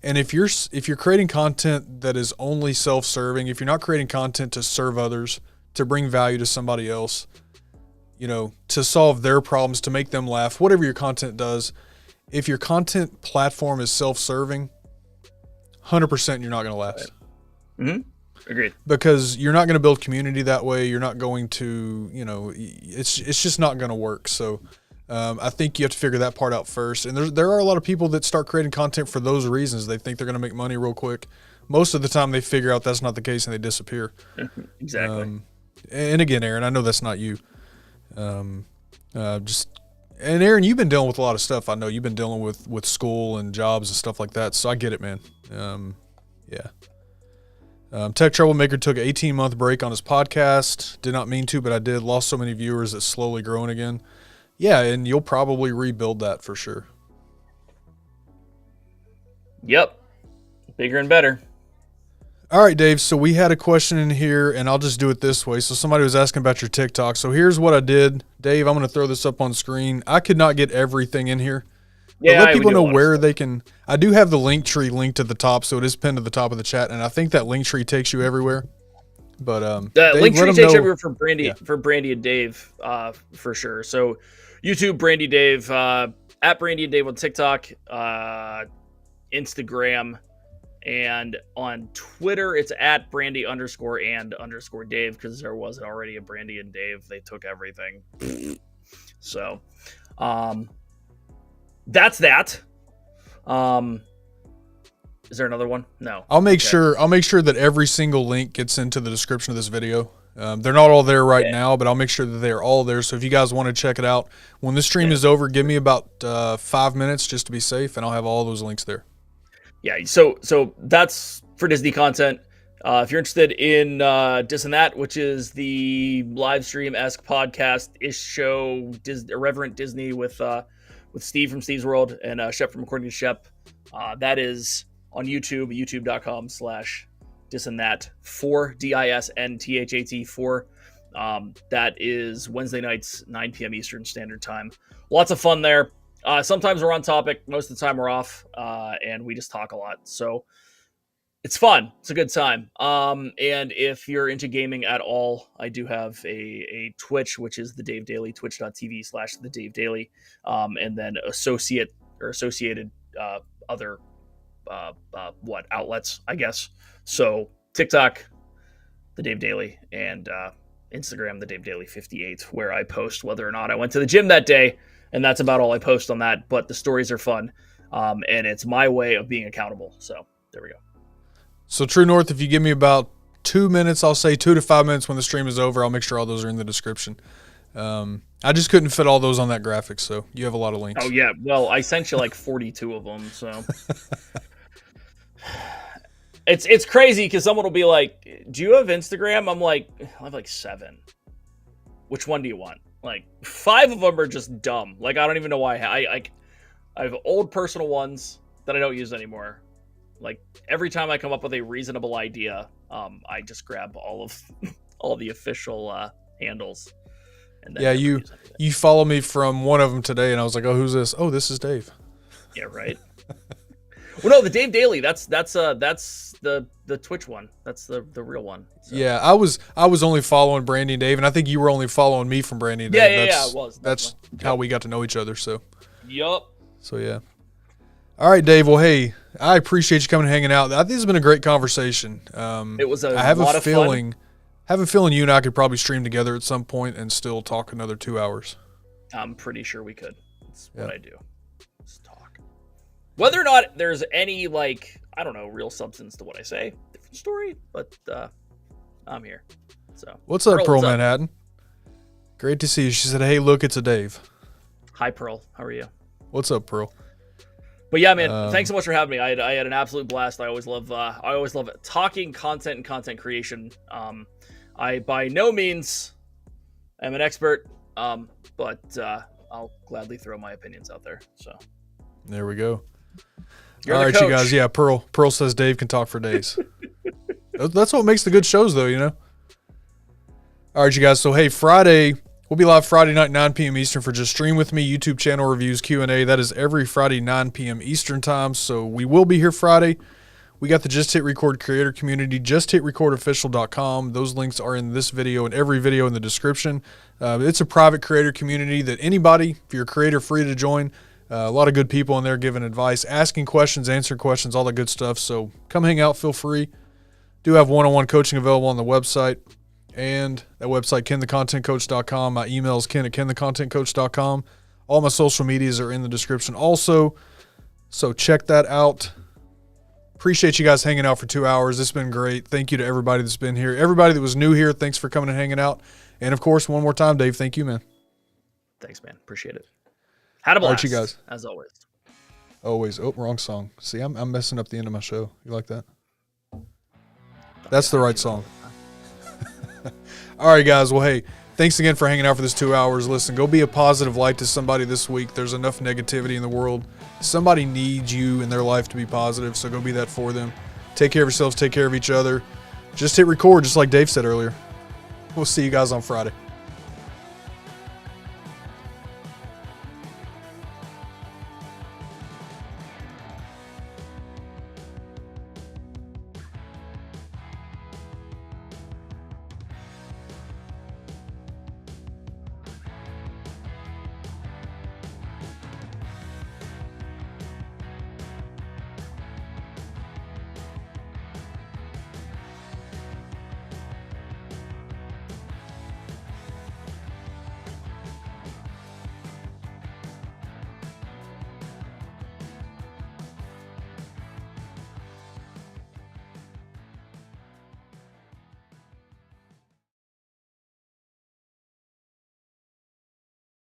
And if you're creating content that is only self-serving, if you're not creating content to serve others, to bring value to somebody else, to solve their problems, to make them laugh, whatever your content does, if your content platform is self-serving, 100% you're not going to last. Mm-hmm. Agreed. Because you're not going to build community that way. You're not going to, it's just not going to work. So I think you have to figure that part out first. And there are a lot of people that start creating content for those reasons. They think they're going to make money real quick. Most of the time they figure out that's not the case and they disappear. Exactly. And again, Aaron, I know that's not you. And Aaron, you've been dealing with a lot of stuff. I know you've been dealing with school and jobs and stuff like that. So I get it, man. Yeah. Tech Troublemaker took an 18-month break on his podcast. Did not mean to, but I did. Lost so many viewers. It's slowly growing again. Yeah, and you'll probably rebuild that for sure. Yep. Bigger and better. All right, Dave. So we had a question in here, and I'll just do it this way. So somebody was asking about your TikTok. So here's what I did. Dave, I'm going to throw this up on screen. I could not get everything in here. Yeah, let people know where they can. I do have the link tree linked at the top, so it is pinned to the top of the chat, and I think that link tree takes you everywhere. But the link tree takes you everywhere for Brandy and Dave, for sure. So YouTube, Brandy Dave, at Brandy and Dave on TikTok, Instagram, and on Twitter it's at Brandy_and_Dave because there was already a Brandy and Dave. They took everything. So, that's that. Is there another one? No. I'll make sure that every single link gets into the description of this video. They're not all there right now, but I'll make sure that they're all there. So if you guys want to check it out, when this stream is over, give me about 5 minutes just to be safe, and I'll have all those links there. Yeah. So that's for Disney content. If you're interested in Dis and That, which is the live stream-esque podcast-ish show, Irreverent Disney with Steve from Steve's World and Shep from According to Shep, that is on YouTube, youtube.com/disandthat 4 DISNTHAT 4. That is Wednesday nights, 9 p.m. Eastern Standard Time. Lots of fun there. Sometimes we're on topic, most of the time we're off, and we just talk a lot. So it's fun. It's a good time. And if you're into gaming at all, I do have a Twitch, which is the Dave Daily, twitch.tv/the Dave Daily, and then associated other outlets, I guess. So TikTok, the Dave Daily, and Instagram, the Dave Daily 58, where I post whether or not I went to the gym that day, and that's about all I post on that. But the stories are fun, and it's my way of being accountable. So there we go. So True North, if you give me about 2 minutes, I'll say 2 to 5 minutes when the stream is over, I'll make sure all those are in the description. I just couldn't fit all those on that graphic, so you have a lot of links. Oh, yeah. Well, I sent you like 42 of them, so. It's crazy because someone will be like, do you have Instagram? I'm like, I have like 7. Which one do you want? Like 5 of them are just dumb. Like, I don't even know why. I have old personal ones that I don't use anymore. Like every time I come up with a reasonable idea, I just grab all the official handles. And then you follow me from one of them today, and I was like, oh, who's this? Oh, this is Dave. Yeah, right. Well, no, the Dave Daily. That's the Twitch one. That's the real one. So. Yeah, I was only following Brandy and Dave, and I think you were only following me from Brandy and Dave. Yeah, it was. That's how we got to know each other. So. Yup. So yeah. All right, Dave. Well, hey, I appreciate you coming and hanging out. I think it's been a great conversation. It was a lot of fun. I have a feeling you and I could probably stream together at some point and still talk another 2 hours. I'm pretty sure we could. That's what Yeah. I do. Just talk. Whether or not there's any, like, I don't know, real substance to what I say, different story, but I'm here. So What's up, Pearl what's up? Manhattan? Great to see you. She said, hey, look, it's a Dave. Hi, Pearl. How are you? What's up, Pearl? But yeah, man, thanks so much for having me. I had an absolute blast. I always love talking content and content creation. I by no means am an expert, but I'll gladly throw my opinions out there. So There we go. You're All the right, you coach. guys. Yeah, Pearl says Dave can talk for days. That's what makes the good shows, though, you know? All right, you guys. So, hey, Friday, we'll be live Friday night, 9 p.m. Eastern for Just Stream With Me, YouTube channel reviews, Q&A. That is every Friday, 9 p.m. Eastern time. So we will be here Friday. We got the Just Hit Record creator community, justhitrecordofficial.com. Those links are in this video and every video in the description. It's a private creator community that anybody, if you're a creator, free to join. A lot of good people in there giving advice, asking questions, answering questions, all that good stuff. So come hang out, feel free. Do have one-on-one coaching available on the website. And that website, kenthecontentcoach.com. My email is ken@kenthecontentcoach.com. All my social medias are in the description also. So check that out. Appreciate you guys hanging out for 2 hours. It's been great. Thank you to everybody that's been here. Everybody that was new here, thanks for coming and hanging out. And, of course, one more time, Dave, thank you, man. Thanks, man. Appreciate it. Had a blast, All right, you guys. as always. Always. Oh, wrong song. See, I'm messing up the end of my show. You like that? That's the right song. All right, guys. Well, hey, thanks again for hanging out for this 2 hours. Listen, go be a positive light to somebody this week. There's enough negativity in the world. Somebody needs you in their life to be positive, so go be that for them. Take care of yourselves. Take care of each other. Just hit record, just like Dave said earlier. We'll see you guys on Friday.